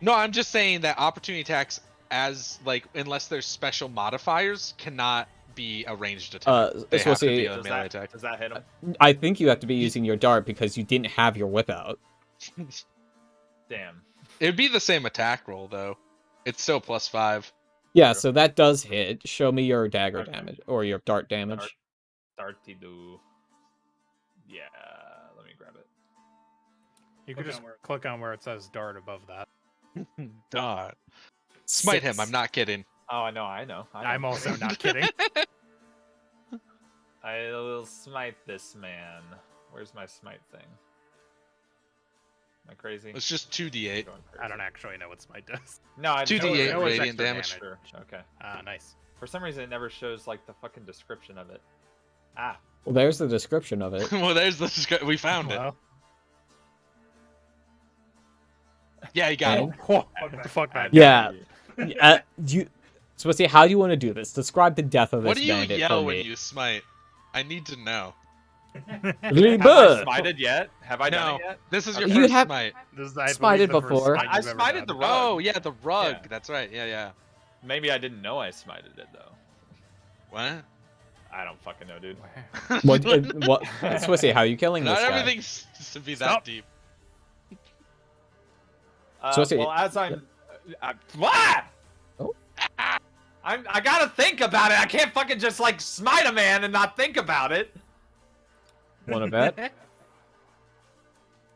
S4: No, I'm just saying that opportunity attacks, as like unless there's special modifiers, cannot be a ranged attack. They have to be
S1: Swissy,
S4: a melee attack.
S6: Does that hit him?
S1: I think you have to be using your dart because you didn't have your whip out.
S6: Damn.
S4: It'd be the same attack roll though. It's still +5.
S1: Yeah,
S6: True.
S1: so that does hit. Show me your dagger
S6: Okay.
S1: damage or your dart damage.
S6: Darty do. Yeah. Let me grab it.
S5: You could
S2: Click
S5: just
S2: on where-
S5: click on where it says dart above that.
S4: Dart. Smite him.
S1: 6.
S4: I'm not kidding.
S6: Oh, I know. I know.
S5: I'm also not kidding.
S6: I will smite this man. Where's my smite thing? Am I crazy?
S4: It's just 2d8.
S6: Going
S5: I don't
S6: crazy.
S5: actually know what smite does.
S6: No, I
S4: 2d8
S6: know it's
S4: radiant
S6: extra
S4: damage.
S6: Sure. Okay.
S5: Ah, nice.
S6: For some reason, it never shows like the fucking description of it. Ah.
S1: Well, there's the description of it.
S4: Well, there's the we found it.
S5: Well,
S4: Yeah, you got it.
S5: what the fuck, man?
S1: Yeah. Swissy, how do you want to do this? Describe the death of this
S4: What do you
S1: bandit
S4: yell
S1: for
S4: when
S1: me.
S4: you smite? I need to know.
S1: Rebirth.
S6: Have I smited yet? Have I done
S4: No,
S6: it yet?
S4: this is your
S1: You
S4: first
S1: have-
S4: smite.
S5: This is, I
S1: Smited
S5: believe, the first
S1: before.
S5: smite
S6: I
S5: you've ever
S6: smited
S5: done.
S6: the rug.
S4: Oh yeah, the rug.
S6: Yeah.
S4: That's right. Yeah.
S6: Maybe I didn't know I smited it though.
S4: What?
S6: I don't fucking know, dude.
S1: What? Swissy, how are you killing
S4: Not
S1: this guy?
S4: everything needs to be
S5: Stop.
S4: that deep.
S1: So it's-
S6: Well, as I'm, what?
S1: Oh.
S6: I gotta think about it. I can't fucking just like smite a man and not think about it.
S1: Want to bet?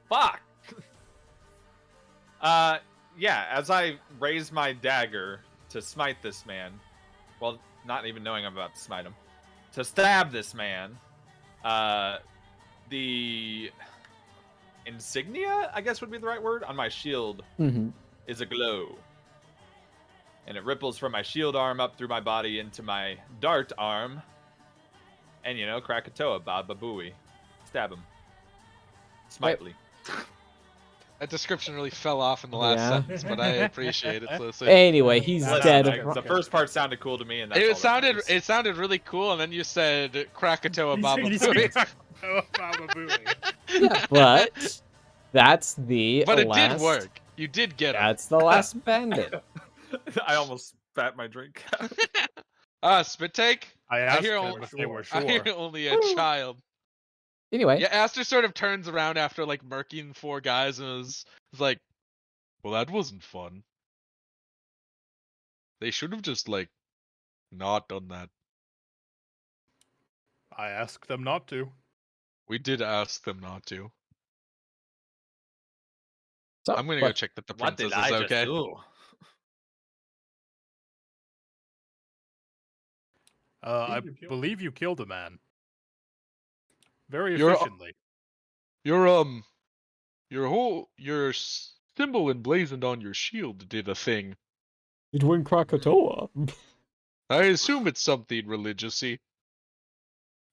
S6: Fuck. Yeah. As I raise my dagger to smite this man, well, not even knowing I'm about to smite him, to stab this man, the insignia, I guess would be the right word, on my shield
S1: Mm-hmm.
S6: is aglow. And it ripples from my shield arm up through my body into my dart arm. And, you know, Krakatoa, Baba Booey. Stab him. Smitely.
S4: That description really fell off in the last
S1: Yeah.
S4: sentence, but I appreciate it. So
S1: Anyway, he's
S5: Listen,
S1: dead.
S6: The first part sounded cool to me, and that's all
S4: it
S6: that
S4: sounded
S6: matters.
S4: really cool, and then you said Krakatoa Baba
S5: You said
S4: Booey.
S5: Oh, Baba Booey.
S1: Yeah, but that's the
S4: But it
S1: last...
S4: did work. You did get him.
S1: That's the last bandit.
S6: I almost spat my drink out.
S4: Spit take.
S5: I asked
S4: hear
S5: them
S4: only-
S5: if they were
S4: I
S5: sure.
S4: hear only a child.
S1: Anyway,
S4: Yeah, Aster sort of turns around after like murking 4 guys and is like, "Well, that wasn't fun. They should have just like not done that.
S5: I asked them not to.
S4: We did ask them not to.
S1: so,
S4: I'm gonna go check that the
S6: What
S4: princess
S6: did I
S4: is
S6: just
S4: okay."
S6: do?
S5: I
S2: you killed
S5: believe you killed a man. Very
S4: You're-
S5: efficiently.
S4: Your symbol emblazoned on your shield did a thing.
S1: It went Krakatoa.
S4: I assume it's something religious-y.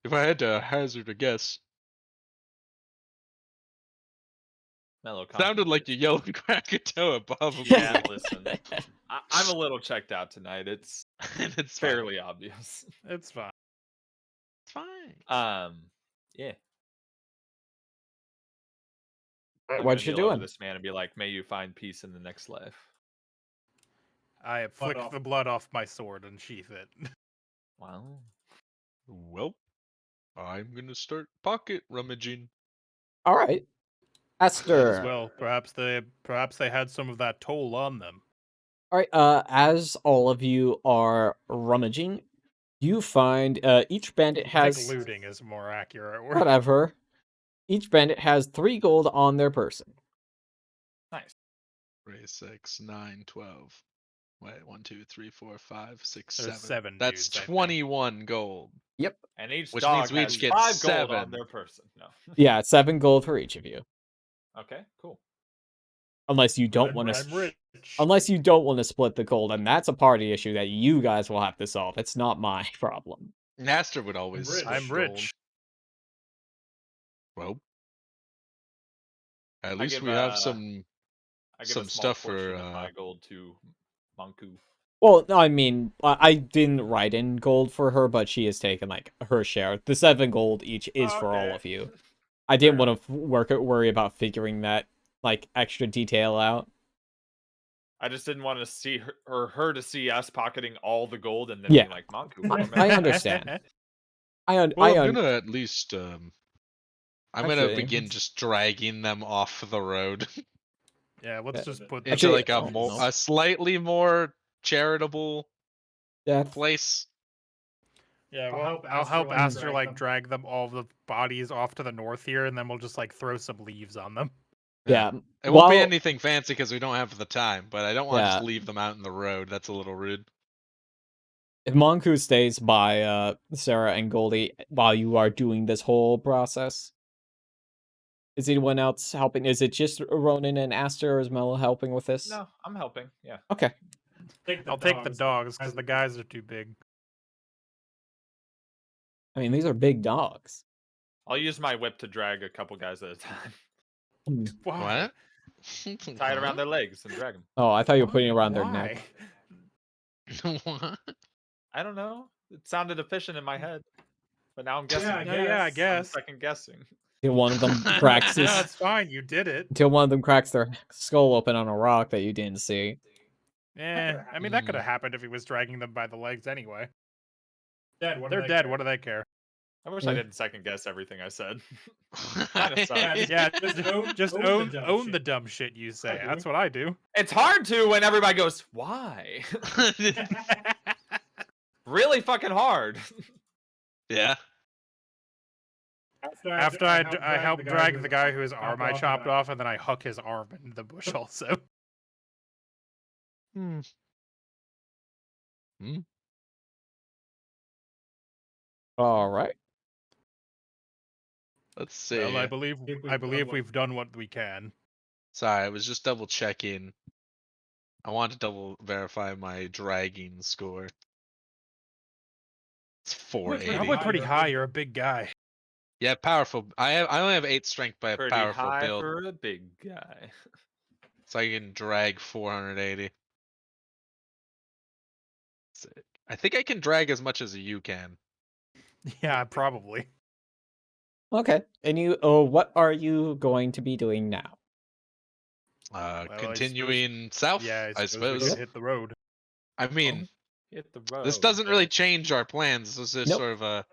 S4: If I had to hazard a guess.
S6: Mellow
S4: Sounded like you
S6: confidence.
S4: yelled Krakatoa, Baba
S6: Yeah,
S4: Booey.
S6: listen. I'm a little checked out tonight. It's
S4: And it's fine.
S6: fairly obvious.
S5: It's fine.
S4: It's fine.
S6: Yeah.
S1: What
S6: I'm gonna
S1: you
S6: kneel over
S1: doing?
S6: this man and be like, "May you find peace in the next life."
S5: I flick
S2: off.
S5: the blood off my sword and sheath it.
S6: Wow.
S4: Well, I'm gonna start pocket rummaging.
S1: All right,
S5: Might as
S1: Aster.
S5: well, perhaps they had some of that toll on them.
S1: All right. As all of you are rummaging, you find each bandit
S5: I
S1: has
S5: think looting is a more accurate word.
S1: whatever. Each bandit has 3 gold on their person.
S6: Nice.
S4: 3, 6, 9, 12. Wait, 1, 2, 3, 4, 5, 6,
S5: There's
S4: 7.
S5: 7
S4: That's
S5: dudes, I think.
S4: 21 gold.
S6: And each
S4: Which
S6: dog
S4: means we
S6: has
S4: each get
S6: 5 gold on
S4: 7.
S6: their person. No.
S1: Yeah, 7 gold for each of you.
S6: Okay, cool.
S1: Unless you don't want
S5: I'm
S1: to.
S5: rich.
S1: Unless you don't want to split the gold, and that's a party issue that you guys will have to solve. It's not my problem.
S4: Naster would always.
S2: rich.
S4: split
S5: I'm
S4: gold.
S5: rich.
S4: Well, at
S6: I
S4: least
S6: give,
S4: we have
S6: I
S4: some
S6: give
S4: some
S6: a small
S4: stuff
S6: portion
S4: for.
S6: of my gold to Manku.
S1: Well, no, I mean, I didn't write in gold for her, but she has taken like her share. The 7 gold each is for all
S6: Okay.
S1: of you. I didn't want to worry about figuring that like extra detail out.
S6: I just didn't want to see her to see us pocketing all the gold and then
S1: Yeah.
S6: being like, Manku.
S1: I understand.
S4: Well, I'm gonna at least. I'm gonna
S1: Actually-
S4: begin just dragging them off the road
S5: Yeah, let's just put them
S4: into
S1: Actually,
S4: like a
S1: no.
S4: a slightly more charitable
S1: Yeah.
S4: place.
S5: Yeah,
S2: I'll
S5: well,
S2: help
S5: I'll
S2: Aster,
S5: help
S2: like,
S5: Aster
S2: drag
S5: like
S2: them.
S5: drag them all the bodies off to the north here, and then we'll just like throw some leaves on them.
S1: Yeah.
S4: It won't be
S1: While-
S4: anything fancy because we don't have the time, but I don't want to
S1: Yeah.
S4: just leave them out in the road. That's a little rude.
S1: If Monku stays by Sarah and Goldie while you are doing this whole process, is anyone else helping? Is it just Ronan and Aster, or is Mello helping with this?
S6: No, I'm helping. Yeah.
S1: Okay.
S5: I'll take the dogs because the guys are too big.
S1: I mean, these are big dogs.
S6: I'll use my whip to drag a couple guys at a time.
S5: Why?
S4: What?
S6: Tie it around their legs and drag them.
S1: Oh, I thought you were putting it around their neck.
S5: Why?
S4: What?
S6: I don't know. It sounded efficient in my head. But now I'm guessing.
S2: Yeah, I
S6: again.
S5: Yeah, I
S2: guess.
S5: guess.
S6: I'm second guessing.
S1: Till one of them cracks
S5: No,
S1: his,
S5: it's fine. You did it.
S1: until one of them cracks their skull open on a rock that you didn't see.
S5: I mean, that could have happened if he was dragging them by the legs anyway.
S2: Dead. What do
S5: They're
S2: they
S5: dead.
S2: care?
S5: What do they care?
S6: I wish
S1: Yeah.
S6: I didn't second guess everything I said. Kinda sucks.
S5: Yeah,
S2: Just
S5: own
S2: own
S5: the dumb shit you say.
S2: do.
S5: That's what I do.
S6: It's hard to when everybody goes, why? Really fucking hard.
S4: Yeah.
S5: After I help drag the guy whose arm I chopped off, and then I huck his arm in the bush also.
S4: Hmm.
S1: All right.
S4: Let's see.
S5: Well, I believe
S2: what-
S5: we've done what we can.
S4: Sorry, I was just double checking. I want to double verify my dragging score. It's
S2: Probably
S4: 480.
S5: Probably pretty
S2: though.
S5: high. You're a big guy.
S4: Yeah, powerful. I only have 8 strength by a
S6: Pretty
S4: powerful
S6: high
S4: build,
S6: for a big guy.
S4: so I can drag 480. Sick. I think I can drag as much as you can.
S5: Yeah, probably.
S1: Okay. And you, what are you going to be doing now?
S5: I
S4: Continuing south,
S5: Yeah,
S4: I
S5: we
S4: suppose.
S5: could hit the road.
S4: I mean,
S6: Hit the road.
S4: this doesn't really change our plans. This is
S1: Nope.
S4: sort of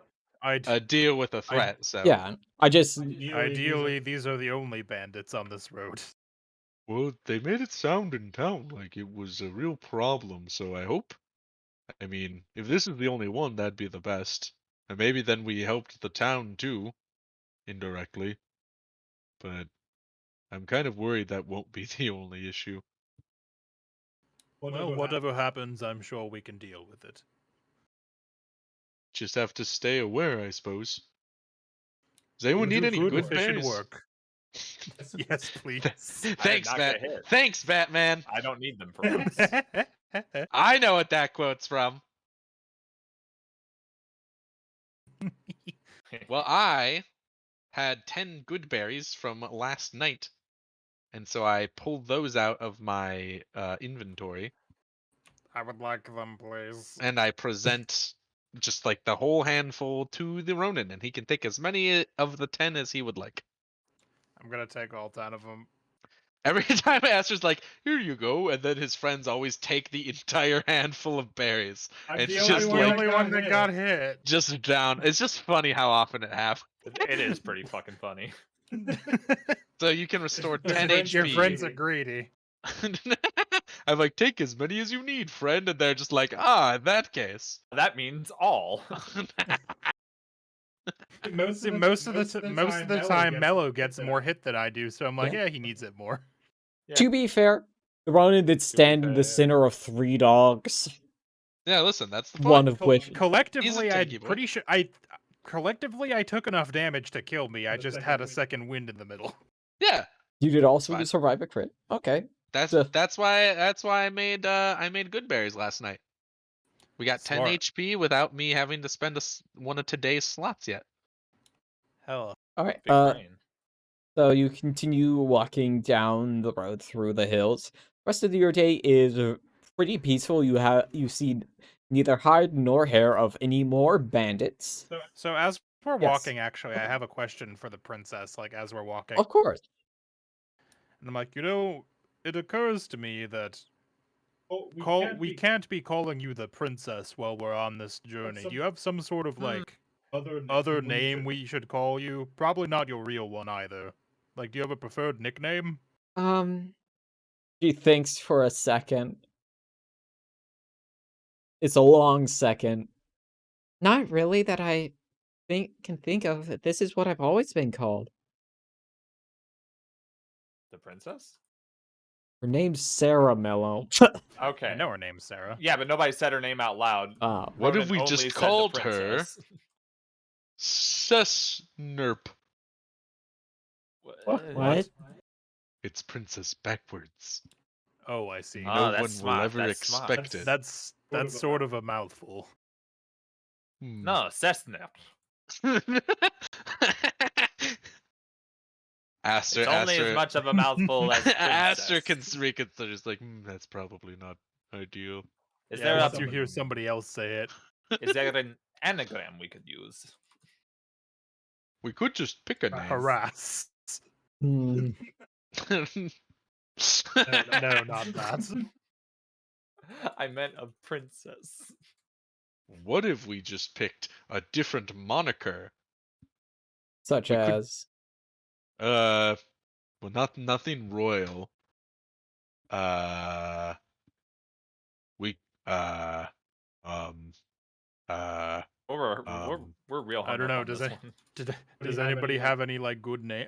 S5: I'd
S4: a deal with a threat. So
S1: Yeah, I just
S5: Ideally, these are the only bandits on this road.
S4: Well, they made it sound in town like it was a real problem, so I hope. I mean, if this is the only one, that'd be the best. And maybe then we helped the town too, indirectly. But I'm kind of worried that won't be the only issue.
S5: Well, whatever happens, I'm sure we can deal with it.
S4: Just have to stay aware, I suppose. Does anyone
S5: You
S4: need
S5: do
S4: any
S5: good
S4: good
S5: efficient
S4: berries?
S5: work. Yes, please.
S4: Thanks,
S6: not
S4: Bat.
S6: get hit.
S4: Thanks, Batman.
S6: I don't need them for once.
S4: I know what that quote's from. Well, I had 10 good berries from last night, and so I pulled those out of my inventory,
S5: I would like them, please.
S4: and I present just like the whole handful to the Ronin, and he can take as many of the 10 as he would like.
S5: I'm gonna take all 10 of them.
S4: Every time Aster's like, "Here you go," and then his friends always take the entire handful of berries.
S2: I'm
S4: It's
S2: the
S4: just
S2: only
S5: The
S2: one
S4: like
S5: only one that got hit.
S4: just down. It's just funny how often it happens.
S6: It is pretty fucking funny.
S4: So you can restore
S2: Your
S4: 10
S2: friends-
S5: Your
S4: HP.
S5: friends are greedy.
S4: I'm like, take as many as you need, friend, and they're just like, ah, in that case.
S6: That means all.
S5: See, most of the time, Mello gets more hit than I do, so I'm like,
S1: Yeah.
S5: yeah, he needs it more.
S6: Yeah.
S1: to be fair, the Ronin did stand in the
S6: fair.
S1: center of 3 dogs,
S4: Yeah, listen, that's the
S1: one
S4: point.
S1: of which
S5: Collectively, I'm
S4: tanky boy.
S5: pretty sure collectively I took enough damage to kill me. I just had a second wind in the middle.
S4: Yeah,
S1: you did also
S4: Fine.
S1: survive a crit. Okay.
S4: that's
S1: So-
S4: that's why I made good berries last night. We got 10
S5: Smart.
S4: HP without me having to spend one of today's slots yet.
S5: Hell,
S1: All right.
S6: Big brain.
S1: So you continue walking down the road through the hills. Rest of your day is pretty peaceful. You see neither hide nor hair of any more bandits.
S5: so as we're
S1: Yes.
S5: walking, actually, I have a question for the princess. Like as we're walking,
S1: Of course.
S5: and I'm like, it occurs to me that
S2: Oh,
S5: we can't be calling you the princess while we're on this journey. Do you have some sort of like other name we should call you? Probably not your real one either. Like, do you have a preferred nickname?
S1: She thinks for a second. It's a long second. Not really that I can think of. This is what I've always been called.
S6: The princess?
S1: Her name's Sarah Mello.
S6: Okay.
S5: I know her name's Sarah.
S6: Yeah, but nobody said her name out loud.
S4: What
S6: Ronan
S4: if we
S6: only
S4: just
S6: said the
S4: called her
S6: princess.
S4: Sesnerp?
S1: What?
S4: It's princess backwards.
S5: Oh, I see.
S6: Ah,
S4: No
S6: that's
S4: one
S6: smart,
S4: will ever
S6: that's smart.
S4: expect it.
S5: That's sort of a mouthful.
S4: Hmm.
S6: No, Cessna.
S4: Aster,
S6: It's only as much of a mouthful as
S4: Aster
S6: princess.
S4: reconsiders like, that's probably not ideal.
S6: Is
S5: Yeah,
S6: there
S5: once
S6: a,
S5: you hear somebody else say it.
S6: is there an anagram we could use?
S4: We could just pick a name.
S5: Harass.
S1: Hmm.
S5: No, not that.
S6: I meant a princess.
S4: What if we just picked a different moniker?
S1: Such
S4: We could-
S1: as.
S4: Well, nothing royal. We um
S6: We're real.
S5: I don't
S6: hung up
S5: know.
S6: on
S5: Does
S6: this
S5: it?
S6: one.
S5: Does anybody have any like good name?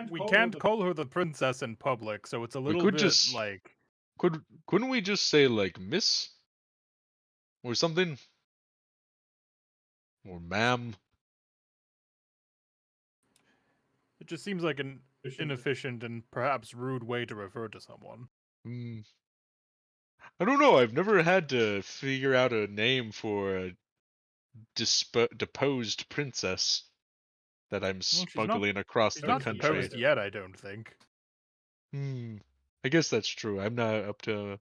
S5: We can't call her the princess in public, so it's a little
S4: could
S5: bit
S4: just-
S5: like.
S4: couldn't we just say like Miss or something, or ma'am?
S5: It just seems like an inefficient and perhaps rude way to refer to someone.
S4: Hmm. I don't know. I've never had to figure out a name for a deposed princess that I'm
S5: not-
S4: smuggling across
S5: She's
S4: the
S5: not
S4: country.
S5: deposed yet, I don't think.
S4: I guess that's true. I'm not up to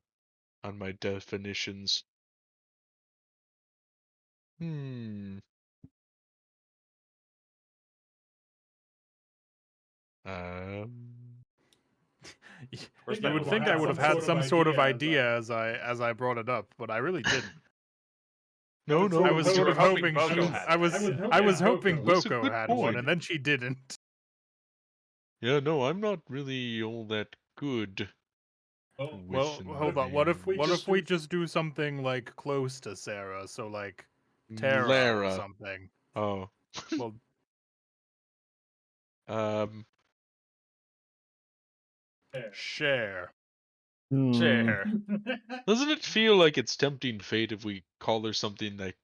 S4: on my definitions.
S5: You would think I would have had some sort of idea as I brought it up, but I really didn't.
S4: No.
S5: I was sort of hoping
S6: Boko
S5: she.
S6: had
S5: I was hoping
S4: That's a
S5: Boko
S4: good
S5: had one,
S4: point.
S5: and then she didn't.
S4: Yeah, no, I'm not really all that good.
S2: Oh,
S5: Well,
S4: with
S5: hold on. What if
S4: names.
S5: we just do something like close to Sarah? So like Tara or
S4: Lara.
S5: something.
S4: Oh.
S5: Well, share.
S6: Share.
S4: Doesn't it feel like it's tempting fate if we call her something that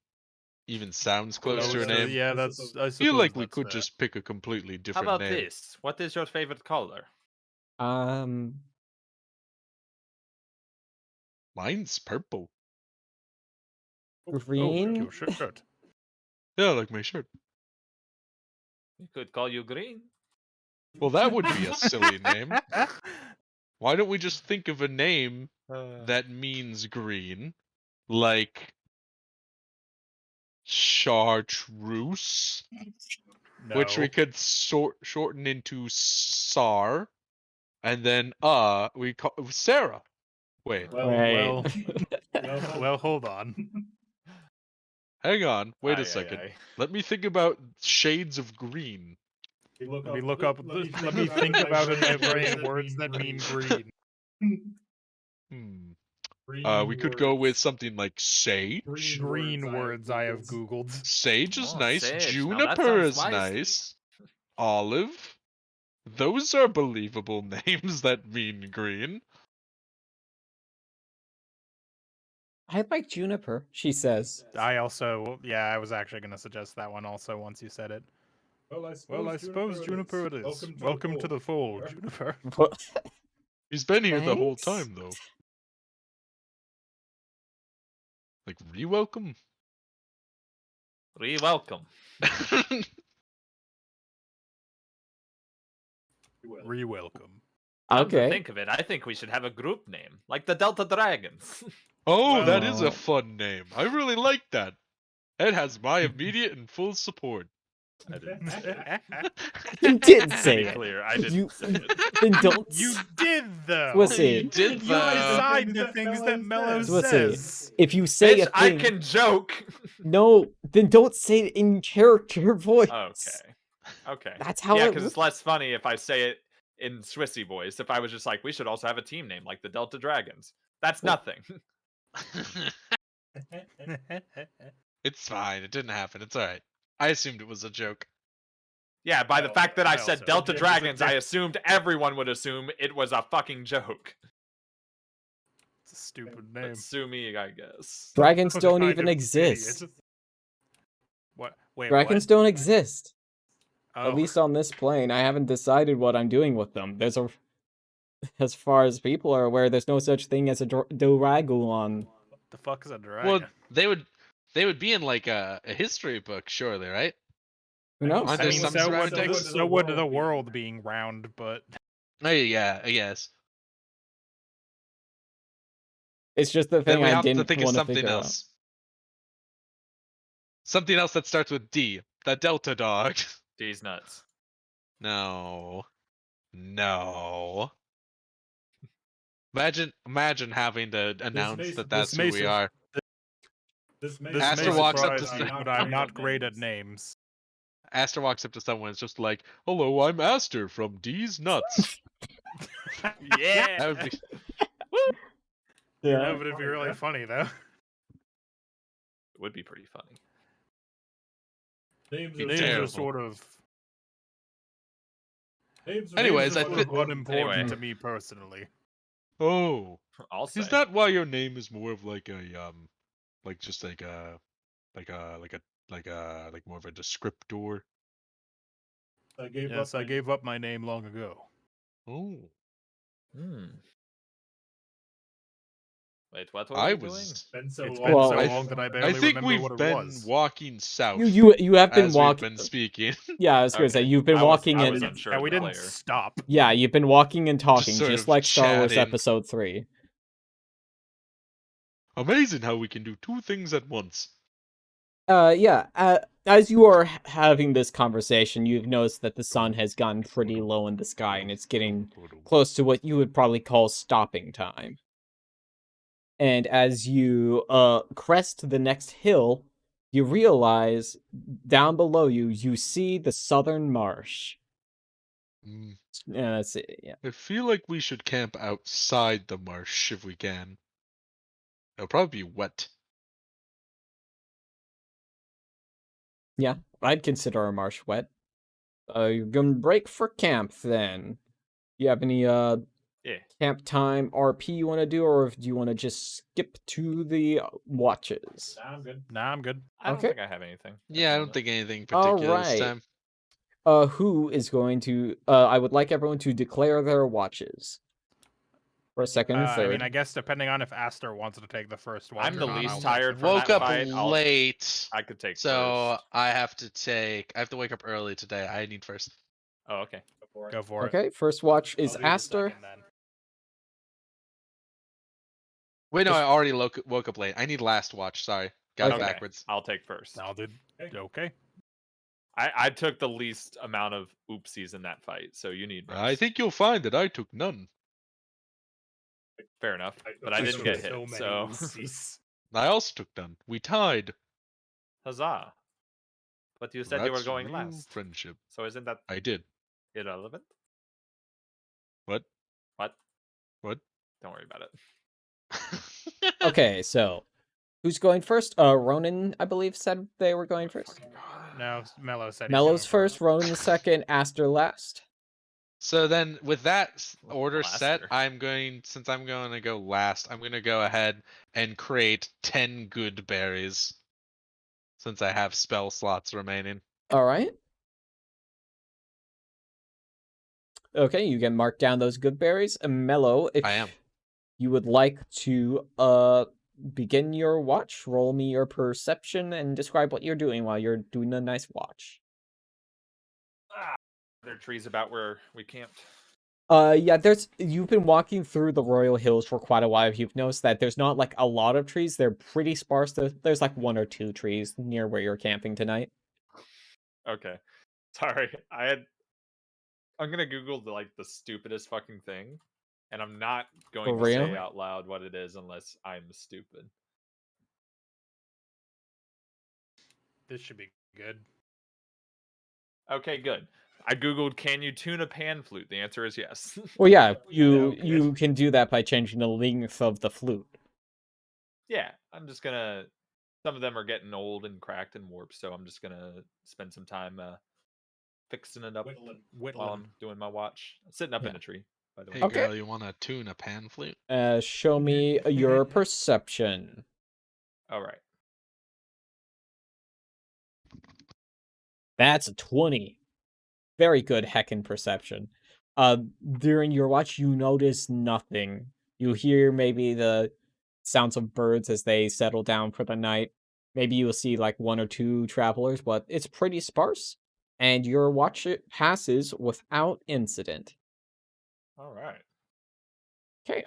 S4: even sounds close to her
S5: Close
S4: name?
S5: Yeah,
S2: I
S5: I
S4: feel like we
S5: that's
S4: could
S5: fair.
S4: just pick a completely
S6: How
S4: different
S6: about
S4: name.
S6: this? What is your favorite color?
S4: Mine's purple.
S5: Oh,
S1: Green?
S5: your shirt.
S4: Yeah, like my shirt.
S6: We could call you Green.
S4: Well, that would be a silly name. Why don't we just think of a name that means green, like Chartreuse,
S5: No.
S4: which we could shorten into Sar, and then we call Sarah. Wait,
S5: Well, hold on.
S4: hang on, wait a
S6: Aye,
S4: second.
S6: aye, aye.
S4: Let me think about shades of green.
S5: Let me look up. Let me think about it in my brain. Words that mean green.
S4: We could go with something like sage.
S5: Green words I have Googled.
S4: Sage is
S6: Oh,
S4: nice.
S6: sage. Now that
S4: Juniper
S6: sounds
S4: is
S6: wisely.
S4: nice. Olive. Those are believable names that mean green.
S1: I like Juniper, she says.
S5: I was actually going to suggest that one also once you said it. Well, I suppose Juniper it is. Welcome to the fold, Juniper.
S1: What?
S4: He's been here the whole
S1: Thanks?
S4: time, though. Like, re-welcome?
S6: Re-welcome.
S5: Re-welcome.
S6: Come to
S1: Okay.
S6: think of it, I think we should have a group name, like the Delta Dragons.
S4: Oh, that is a
S1: Well-
S4: fun name. I really like that. It has my immediate and full support.
S6: I didn't say it.
S1: You did
S6: To
S1: say
S6: be
S1: it.
S6: clear, I didn't
S1: You-
S6: say it.
S1: Then don't.
S5: You did though.
S1: Swissy.
S4: You did
S5: You
S4: though.
S5: decide the things that Mello
S1: Swissy.
S5: says.
S1: If you say
S6: Bitch,
S1: a
S6: I
S1: thing,
S6: can joke.
S1: no, then don't say it in character voice.
S6: Okay.
S1: That's how
S6: Yeah,
S1: it
S6: because it's less funny if I say it in Swissy voice. If I was just like, we should also have a team name like the Delta Dragons. That's
S1: Well-
S6: nothing.
S4: It's fine. It didn't happen. It's alright. I assumed it was a joke.
S6: Yeah, by the
S5: Well,
S6: fact that I
S5: I
S6: said
S5: also-
S6: Delta
S5: Yeah,
S6: Dragons, I assumed everyone would assume it was a fucking joke.
S5: It's a stupid
S6: But
S5: name.
S6: sue me, I guess.
S1: Dragons
S5: What
S1: don't
S5: kind
S1: even
S5: of
S1: exist.
S5: idiot? What? Wait,
S1: Dragons
S5: what?
S1: don't exist.
S5: Oh.
S1: At least on this plane, I haven't decided what I'm doing with them. There's a, as far as people are aware, there's no such thing as a Doraguan.
S5: The fuck is a dragon?
S4: Well, they would be in like a history book, surely, right?
S1: Who knows?
S4: Aren't
S5: I
S4: there
S5: mean,
S4: some semantics?
S5: so would the world being round, but
S4: Oh, yeah, I guess.
S1: It's just the
S4: Then
S1: thing
S4: we
S1: I
S4: have to
S1: didn't
S4: think of
S1: want to
S4: something
S1: figure out.
S4: else. Something else that starts with D. that Delta dog.
S6: D's nuts.
S4: No. Imagine having to announce that that's who we are.
S5: This
S4: Aster
S5: may
S4: walks up to
S5: surprise you, but I'm not great at names.
S4: Aster walks up to someone. It's just like, "Hello, I'm Aster from D's Nuts."
S5: Yeah,
S4: That would be.
S5: that would be really funny though.
S6: It would be pretty funny.
S2: Names
S4: Be
S5: Names
S4: terrible.
S5: are sort of.
S4: Anyways, I
S5: sort
S4: fit.
S5: of unimportant
S6: Anyway.
S5: to me personally.
S4: Oh,
S6: I'll say.
S4: is that why your name is more of like a like just like like more of a descriptor?
S5: Yes, I gave up my name long ago.
S4: Oh,
S6: Hmm. Wait, what were
S4: I
S6: we doing?
S4: was.
S5: It's
S2: so
S5: been
S1: Well,
S5: so
S1: I
S5: long that I
S4: I
S5: barely
S4: think
S5: remember
S4: we've
S5: what it
S4: been
S5: was.
S4: walking south
S1: You have been
S4: as we've
S1: walking.
S4: been speaking.
S1: Yeah, I was gonna say
S6: Okay.
S1: you've been
S6: I was
S1: walking and
S6: unsure
S5: Yeah,
S6: of
S5: we
S6: the
S5: didn't
S6: player.
S5: stop.
S1: yeah, you've been walking and talking,
S4: sort
S1: just
S4: of
S1: like Star Wars
S4: chatting.
S1: Episode 3.
S4: Amazing how we can do two things at once.
S1: Yeah. As you are having this conversation, you've noticed that the sun has gotten pretty low in the sky, and it's getting close to what you would probably call stopping time. And as you crest the next hill, you realize down below you see the southern marsh.
S4: Mm,
S1: Yeah, that's it. Yeah.
S4: I feel like we should camp outside the marsh if we can. It'll probably be wet.
S1: Yeah, I'd consider a marsh wet. You're gonna break for camp then. You have any
S6: Yeah.
S1: camp time RP you want to do, or do you want to just skip to the watches?
S2: I'm good.
S5: Nah, I'm good.
S6: I don't
S1: Okay.
S6: think I have anything. at
S4: Yeah,
S6: the
S4: I don't
S6: moment.
S4: think anything
S1: All
S4: particular this
S1: right.
S4: time.
S1: Who is going to? I would like everyone to declare their watches. For a second and
S5: I
S1: third.
S5: mean, I guess depending on if Aster wants to take the first one.
S6: I'm the
S5: or not,
S6: least
S5: I'll take
S6: tired
S5: the
S6: from
S4: Woke
S6: that
S4: up
S6: fight.
S4: late,
S6: I could take
S4: so
S6: first.
S4: I have to wake up early today. I need first.
S6: Oh, okay.
S5: Go for it.
S1: Okay, first watch is
S5: I'll do the
S1: Aster.
S5: second then.
S4: Wait, no,
S1: Just-
S4: I already woke up late. I need last watch. Sorry, got it
S1: Okay.
S4: backwards.
S6: I'll take first.
S5: I'll do. Okay.
S6: I took the least amount of oopsies in that fight, so you need.
S4: I
S6: rest.
S4: think you'll find that I took none.
S6: Fair enough, but I
S2: took
S6: didn't get
S5: So
S6: hit.
S5: many
S6: So
S5: oopsies.
S4: I also took none. We tied.
S6: huzzah! But you said you were
S4: That's
S6: going
S4: real
S6: last,
S4: friendship.
S6: so isn't that
S4: I did.
S6: irrelevant?
S4: What?
S6: What?
S4: What?
S6: Don't worry about it.
S1: Okay, so who's going first? Ronan, I believe, said they were going first.
S5: No, Mello said he's
S1: Mellow's
S5: going
S1: first, Ronan second, Aster last.
S4: So then, with that order
S6: Blaster.
S4: set, since I'm going to go last, I'm going to go ahead and create 10 good berries. Since I have spell slots remaining.
S1: All right. Okay, you can mark down those good berries. Mellow, if
S4: I am.
S1: you would like to begin your watch, roll me your perception and describe what you're doing while you're doing a nice watch.
S6: Are there trees about where we camped?
S1: Yeah, you've been walking through the Royal Hills for quite a while. You've noticed that there's not like a lot of trees. They're pretty sparse. There's like 1 or 2 trees near where you're camping tonight.
S6: Okay. Sorry. I'm gonna Google the stupidest fucking thing, and I'm not going
S1: For
S6: to say
S1: real?
S6: out loud what it is unless I'm stupid.
S5: This should be good.
S6: Okay, good. I googled, can you tune a pan flute? The answer is yes.
S1: Well, yeah,
S5: okay.
S1: you can do that by changing the length of the flute.
S6: Yeah, I'm just gonna. Some of them are getting old and cracked and warped, so I'm just gonna spend some time fixing it up while
S5: Whittling.
S6: I'm doing my watch. Sitting up in
S1: Yeah.
S6: a tree, by the way.
S4: Hey
S1: Okay.
S4: girl, you want to tune a pan flute?
S1: Show me your perception.
S6: All right.
S1: That's a 20. Very good heckin' perception. During your watch, you notice nothing. You hear maybe the sounds of birds as they settle down for the night. Maybe you'll see like 1 or 2 travelers, but it's pretty sparse. And your watch passes without incident.
S6: All right.
S1: Okay,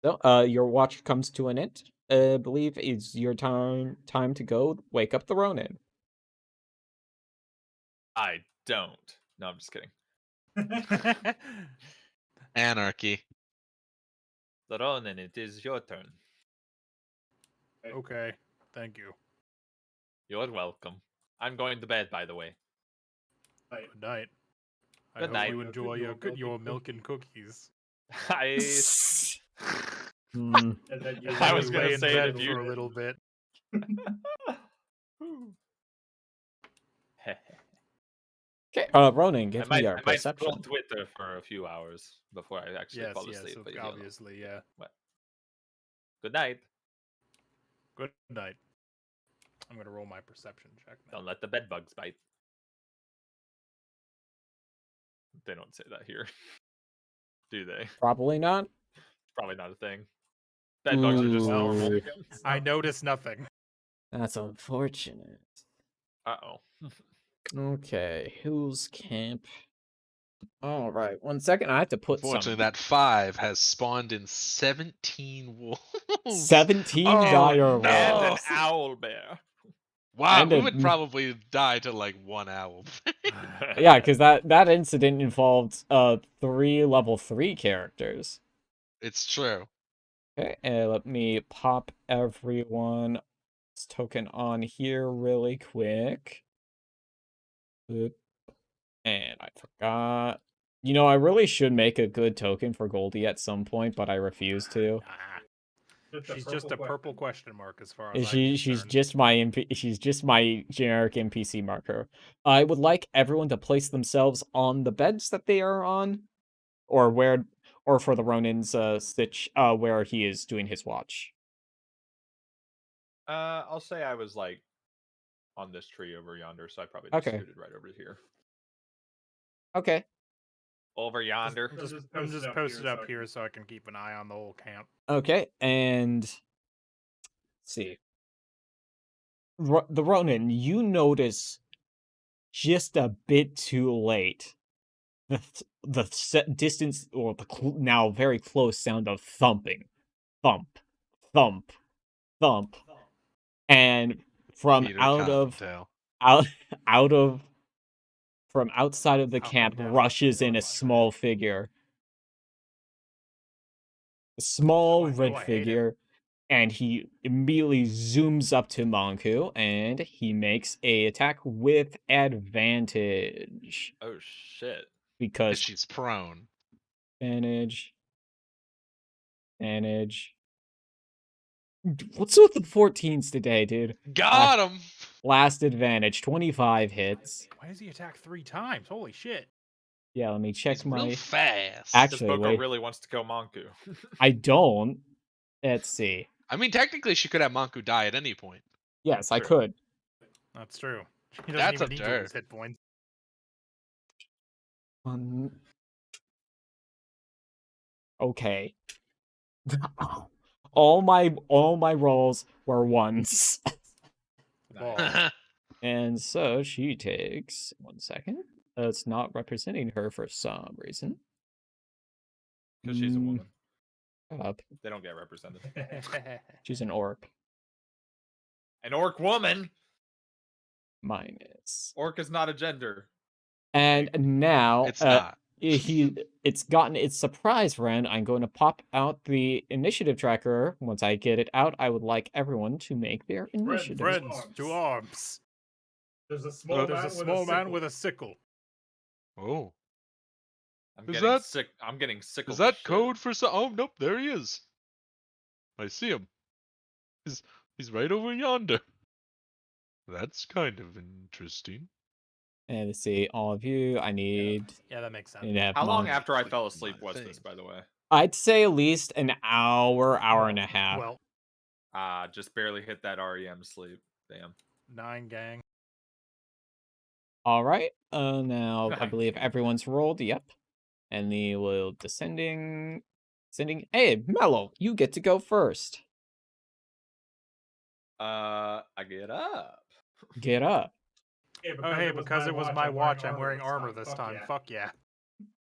S1: so, your watch comes to an end. I believe it's your time to go wake up the Ronin.
S6: I don't. No, I'm just kidding.
S4: Anarchy.
S6: Ronan, it is your turn.
S5: Okay, thank you.
S6: You're welcome. I'm going to bed, by the way.
S5: Good night. I
S6: Good
S5: hope
S6: night.
S5: you enjoy your milk and cookies.
S6: I
S1: Hmm.
S2: And then you
S6: I was
S5: You
S6: gonna
S5: lay in
S6: say
S5: bed
S6: if you-
S5: for a little bit.
S1: Okay, Ronan, give me your
S6: I might
S1: perception.
S6: scroll Twitter for a few hours before I actually
S5: Yes,
S6: fall
S5: yes,
S6: asleep. But
S5: obviously, yeah.
S6: Good night.
S5: Good night. I'm gonna roll my perception check now.
S6: Don't let the bed bugs bite. They don't say that here, do they?
S1: Probably not.
S6: Probably not a thing. Bed bugs are just
S1: Ooh.
S6: normal.
S5: I noticed nothing.
S1: That's unfortunate.
S6: Uh-oh.
S1: Okay, who's camp? All right, 1 second. I have to put
S4: Unfortunately,
S1: some
S4: that 5 has spawned in 17 wolves.
S1: 17
S4: Oh,
S1: dire
S4: no.
S6: And an
S1: wolves.
S6: owl bear.
S4: Wow,
S1: And
S4: we
S1: a-
S4: would probably die to like 1 owl.
S1: Yeah, because that incident involved 3 level 3 characters.
S4: It's true.
S1: Okay, and let me pop everyone's token on here really quick. Oop. And I forgot. You know, I really should make a good token for Goldie at some point, but I refuse to.
S5: She's just a purple question mark as far as I'm
S1: She's
S5: concerned.
S1: just my she's just my generic NPC marker. I would like everyone to place themselves on the beds that they are on, or for the Ronin's stitch where he is doing his watch.
S6: I'll say I was like on this tree over yonder, so I probably just
S1: Okay.
S6: scooted right over here.
S1: Okay.
S6: Over yonder.
S5: I'm just posted up here so I can keep an eye on the whole camp.
S1: Okay, and let's see. The Ronin, you notice just a bit too late the set distance or the now very close sound of thumping, thump, thump, thump, and from
S4: Peter
S1: out of
S4: Cottontail.
S1: out of from outside of the
S5: I'll
S1: camp
S5: come down.
S1: rushes in a small figure, a small
S5: Oh, I know,
S1: red
S5: I hate
S1: figure, and he immediately zooms up to Monku and he makes a attack with advantage
S6: Oh shit.
S1: because
S4: She's prone.
S1: advantage. What's with the 14s today, dude?
S4: Got him!
S1: Last advantage, 25 hits.
S5: Why does he attack 3 times? Holy shit.
S1: Yeah, let me check
S4: He's
S1: my...
S4: real fast.
S1: Actually,
S6: Boko
S1: wait.
S6: really wants to kill Monku.
S1: I don't. Let's see.
S4: I mean, technically, she could have Manku die at any point.
S1: Yes, I
S6: True.
S1: could.
S5: That's true. He doesn't
S4: That's
S5: even
S4: up
S5: need
S4: to
S5: to
S4: her.
S5: lose hit points.
S1: Okay. all my rolls were ones.
S6: Nice.
S1: And so she takes 1 second. It's not representing her for some reason.
S6: Because she's a woman.
S1: Up.
S6: They don't get represented.
S1: She's an orc.
S6: An orc woman?
S1: Minus.
S6: Orc is not a gender.
S1: And now
S4: It's not.
S1: it's gotten its surprise round. I'm going to pop out the initiative tracker. Once I get it out, I would like everyone to make their initiative.
S5: Friends, to arms.
S2: There's a small man with a sickle.
S4: Oh.
S6: I'm
S4: Is
S6: getting
S4: that-
S6: sick. I'm getting sick.
S4: Is that code for some? Oh, nope, there he is. I see him. He's right over yonder. That's kind of interesting.
S1: And let's see, all of you, I need...
S5: Yeah, that makes sense.
S1: I need to have
S6: How long
S1: Monk.
S6: after I
S4: Click
S6: fell
S4: my
S6: asleep was
S4: thing.
S6: this, by the way?
S1: I'd say at least an hour and a half.
S5: Well,
S6: Just barely hit that REM sleep. Damn.
S5: 9 gang.
S1: All right. Now I believe everyone's rolled. Yep. And the will descending. Hey, Mello, you get to go first.
S6: I get up.
S1: Get up.
S5: Oh, hey, because it was my watch, I'm wearing armor this time. Fuck yeah.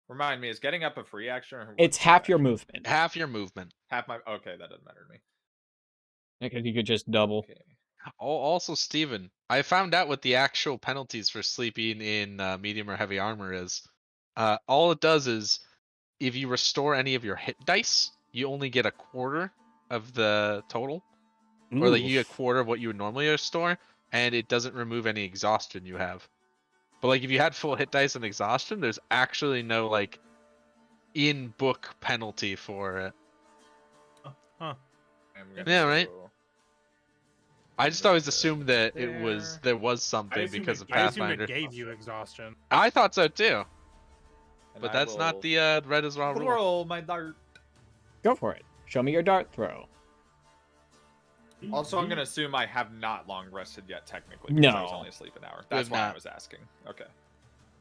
S6: Remind me, is getting up a free action or
S1: It's
S6: what's
S1: half
S6: the
S1: your
S6: action?
S1: movement.
S4: Half your movement.
S6: Half my. Okay, that doesn't matter to me.
S1: Because you could just double.
S6: Okay.
S4: Also, Steven, I found out what the actual penalties for sleeping in medium or heavy armor is. All it does is, if you restore any of your hit dice, you only get a quarter of the total, or like you get a
S1: Oof.
S4: quarter of what you would normally restore, and it doesn't remove any exhaustion you have. But like if you had full hit dice and exhaustion, there's actually no like in-book penalty for it.
S5: Huh.
S6: I'm gonna
S4: Yeah, right.
S6: go
S4: I just always assumed that there was something
S2: assumed
S4: because
S2: it-
S4: of
S5: I assumed
S4: Pathfinder.
S5: it gave you exhaustion.
S4: I thought so too,
S6: and
S4: but
S6: I
S4: that's not
S6: will
S4: the red is raw rule.
S6: roll my dart.
S1: Go for it. Show me your dart throw.
S6: Also, I'm gonna assume I have not long rested yet, technically. Because I was
S1: No.
S6: only asleep an hour. That's why I
S4: not.
S6: was asking. Okay.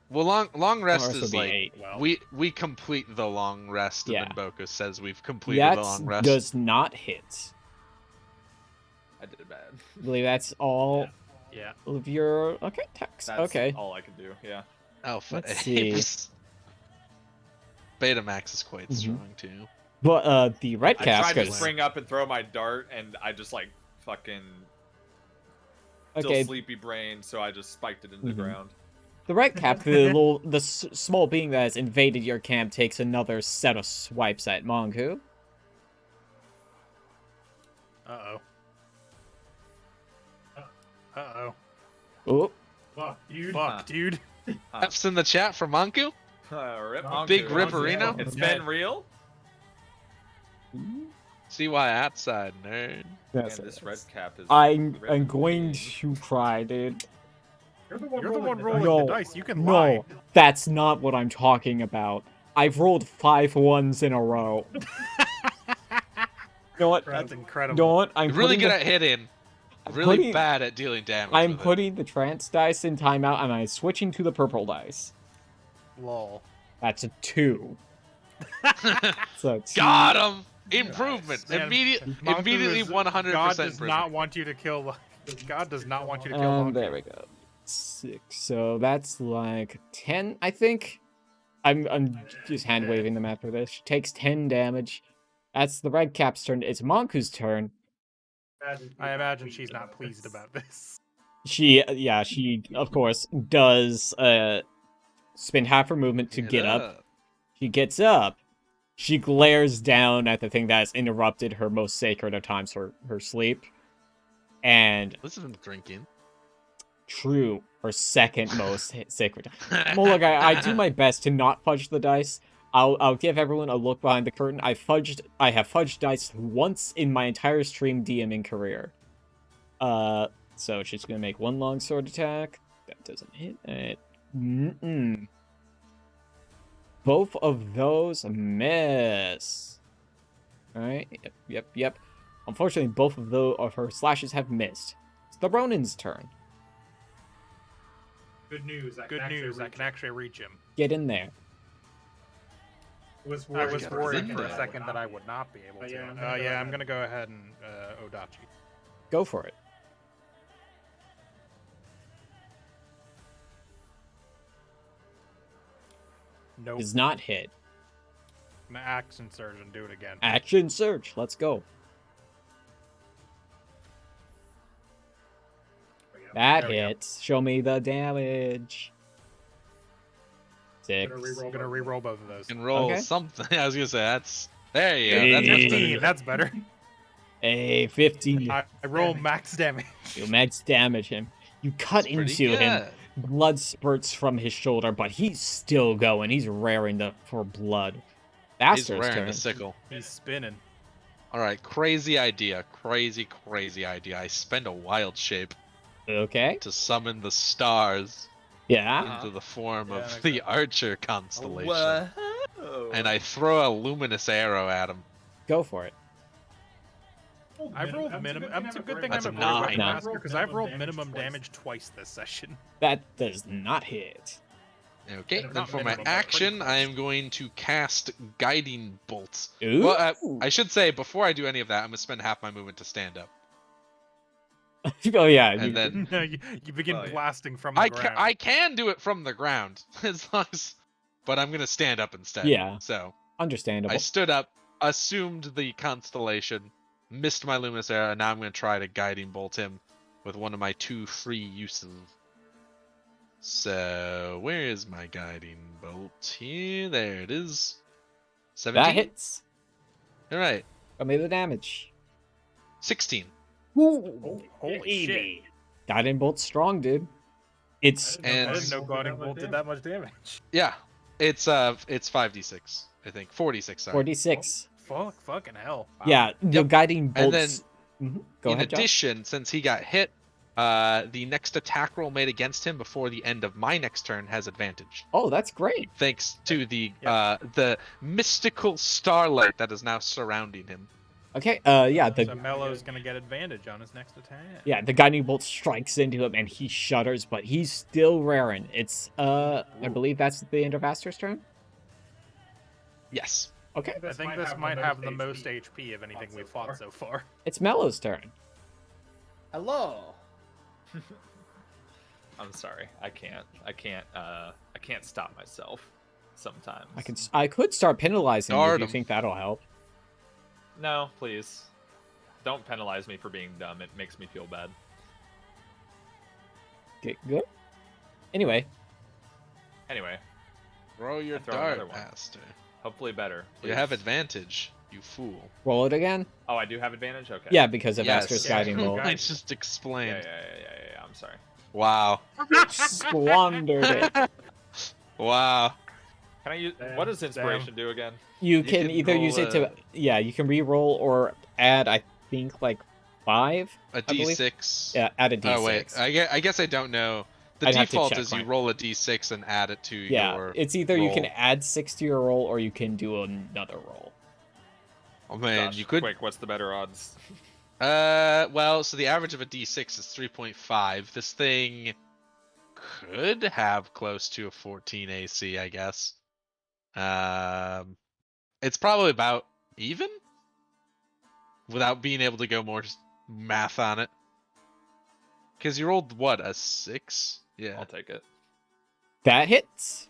S4: Well, long rest
S1: rest would
S4: is
S1: be
S4: like
S1: 8.
S5: Well,
S4: we complete the long rest, and
S1: Yeah.
S4: then Boku says we've completed
S1: That
S4: the long rest.
S1: does not hit.
S6: I did it bad.
S1: I believe that's all
S5: yeah.
S1: of your text.
S6: That's
S1: Okay.
S6: all I can do. Yeah.
S4: Alpha
S1: Let's
S4: apes. Betamax is quite
S1: Mhm.
S4: strong too.
S1: But the red
S6: I
S1: cap
S6: tried to
S1: goes.
S6: spring up and throw my dart, and I just like fucking still
S1: Okay,
S6: sleepy brain, so I just spiked it into the
S1: Mhm.
S6: ground.
S1: the red cap, the small being that has invaded your camp, takes another set of swipes at Monku.
S5: Uh-oh. Uh-oh.
S1: Oh,
S2: Fuck, dude.
S5: Fuck, dude.
S4: F's in the chat for Manku.
S6: Rip
S4: Big
S6: Monku.
S4: Ripperino.
S6: It's been real.
S4: See why outside, nerd.
S6: Man, this red cap is.
S1: I'm
S6: ripping
S1: going
S6: me.
S1: to cry, dude.
S2: You're the one
S5: You're the one
S2: the
S5: rolling
S2: dice.
S1: No,
S5: the dice. You can lie.
S1: No, that's not what I'm talking about. I've rolled 5 ones in a row. You know what?
S5: That's
S1: You
S5: incredible.
S1: know what? I'm
S4: You're really
S1: putting
S4: good
S1: the-
S4: at hitting.
S1: I'm
S4: Really
S1: putting-
S4: bad at dealing damage.
S1: I'm
S4: with it.
S1: putting the trance dice in timeout, and I'm switching to the purple dice.
S5: Lol.
S1: That's a 2. So 2.
S4: Got him. Improvement.
S5: Man,
S4: Immediately
S5: Monku is-
S4: 100%
S5: God does
S4: improvement.
S5: not want you to kill. God does not want you to kill. Monku.
S1: There we go. 6. So that's like 10, I think. I'm just hand waving the map for this. She takes 10 damage. That's the red cap's turn. It's Monku's turn.
S5: I imagine she's not pleased about this.
S1: She of course does spend half her movement to get up. She gets up. She glares down at the thing that has interrupted her most sacred of times, her sleep. And
S4: Listen to drinking.
S1: true, her second most sacred. Well, look, I do my best to not fudge the dice. I'll give everyone a look behind the curtain. I have fudged dice once in my entire stream DMing career. So she's gonna make one longsword attack. That doesn't hit it. Both of those miss. Alright, yep. Unfortunately, both of her slashes have missed. It's the Ronin's turn.
S2: Good news. I
S5: Good news. I
S2: reach
S5: can actually reach him.
S1: Get in there.
S2: it. Was
S5: I was
S4: gotta
S5: worried
S4: get
S5: for a
S4: there.
S5: second that I would not be able to.
S2: Yeah, I'm
S5: Yeah,
S2: gonna
S5: I'm
S2: go
S5: gonna
S2: ahead.
S5: go ahead and Odachi.
S1: Go for it.
S5: Nope.
S1: Does not hit.
S5: I'm gonna action surge and do it again.
S1: Action surge. Let's go. That
S5: There we go.
S1: hits. Show me the damage. 6.
S5: I'm gonna re-roll both of those.
S4: You can roll
S1: Okay.
S4: something. I was gonna say that's there you go. That's
S1: Hey.
S4: much
S5: 15.
S4: better.
S5: That's better.
S1: A 15.
S5: I roll max damage.
S1: You max damage him. You cut
S4: That's pretty
S1: into him.
S4: good.
S1: Blood spurts from his shoulder, but he's still going. He's raring for blood.
S4: He's
S1: Bastard's
S4: wearing
S1: turn.
S4: the sickle.
S5: He's spinning.
S4: All right, crazy idea. Crazy idea. I spend a wild shape
S1: Okay.
S4: to summon the stars
S1: Yeah.
S4: into the form
S5: Yeah,
S4: of
S5: makes
S4: the
S5: sense.
S4: Archer constellation,
S6: Whoa.
S4: and I throw a luminous arrow at him.
S1: Go for it.
S5: I've rolled minimum. It's a good thing
S4: That's
S5: I'm
S4: a
S5: a Void
S4: 9.
S5: Weapon Master because I've rolled minimum damage twice this session.
S1: That does not hit.
S4: Okay,
S5: Minimum,
S4: then for my
S5: minimum, but
S4: action,
S5: pretty
S4: I am going to cast Guiding Bolt.
S1: Ooh.
S4: Well, I should say, before I do any of that, I'm going to spend half my movement to stand up.
S1: Oh yeah.
S4: And then
S5: No, you begin
S6: Oh, yeah.
S5: blasting from the ground.
S4: I can do it from the ground, as long as... But I'm going to stand up instead.
S1: Yeah.
S4: So,
S1: Understandable.
S4: I stood up, assumed the constellation, missed my luminous arrow, and now I'm going to try to Guiding Bolt him with one of my 2 free uses. So where is my guiding bolt? Here, there it is. 17.
S1: That hits.
S4: All right,
S1: Show me the damage.
S4: 16.
S1: Ooh.
S5: Holy shit!
S1: Guiding bolt's strong, dude. It's
S5: I
S4: And
S5: didn't know guiding bolt did that much damage.
S4: yeah, it's 5d6. I think 46. Sorry.
S1: 46.
S5: Fucking hell. Wow.
S1: Yeah, the
S4: Yep.
S1: guiding
S4: And
S1: bolts. Go
S4: in
S1: ahead, Josh.
S4: addition, since he got hit, the next attack roll made against him before the end of my next turn has advantage,
S1: Oh, that's great.
S4: thanks to the
S5: Yep.
S4: the mystical starlight that is now surrounding him.
S1: Okay. Yeah.
S5: So Mello's gonna get advantage on his next attack.
S1: Yeah, the guiding bolt strikes into him and he shudders, but he's still raring. It's I believe that's the end of Aster's turn.
S4: Yes.
S1: Okay.
S5: I think this might have the most HP of anything we've fought so far.
S1: It's Mellow's turn.
S6: Hello. I'm sorry. I can't stop myself. Sometimes.
S1: I could start penalizing you if
S4: Guard
S1: you
S4: 'em.
S1: think that'll help.
S6: No, please. Don't penalize me for being dumb. It makes me feel bad.
S1: Get good. Anyway,
S6: Anyway,
S4: Throw your
S6: throw
S4: dart,
S6: another one.
S4: Master.
S6: hopefully better.
S4: You have
S6: please.
S4: advantage, you fool.
S1: roll it again.
S6: Oh, I do have advantage? Okay.
S1: Yeah, because of
S4: Yes.
S1: Aster's
S5: Yeah,
S1: guiding
S5: cool,
S1: bolt.
S5: guys.
S4: I just
S6: Yeah,
S4: explained.
S6: yeah. I'm sorry.
S4: Wow.
S1: Squandered it.
S4: Wow.
S6: Can I use...
S5: Damn,
S6: What does inspiration do again?
S1: You
S4: can
S1: can either use
S4: roll
S1: it to you can re-roll or add, I think, like 5.
S4: A
S1: believe-
S4: D6.
S1: Yeah, add a d6.
S4: Oh wait, I guess I don't know. The
S1: I'd have to
S4: default
S1: check
S4: is you
S1: mine.
S4: roll a D6 and add it to
S1: Yeah,
S4: your.
S1: it's either you can
S4: roll.
S1: add 6 to your roll or you can do another roll.
S4: Oh man,
S6: Josh,
S4: you could.
S6: Quick, what's the better odds?
S4: Well, so the average of a D6 is 3.5. This thing could have close to a 14 AC, I guess. It's probably about even, without being able to go more math on it. Because you rolled what, a 6? Yeah.
S6: I'll take it.
S1: That hits.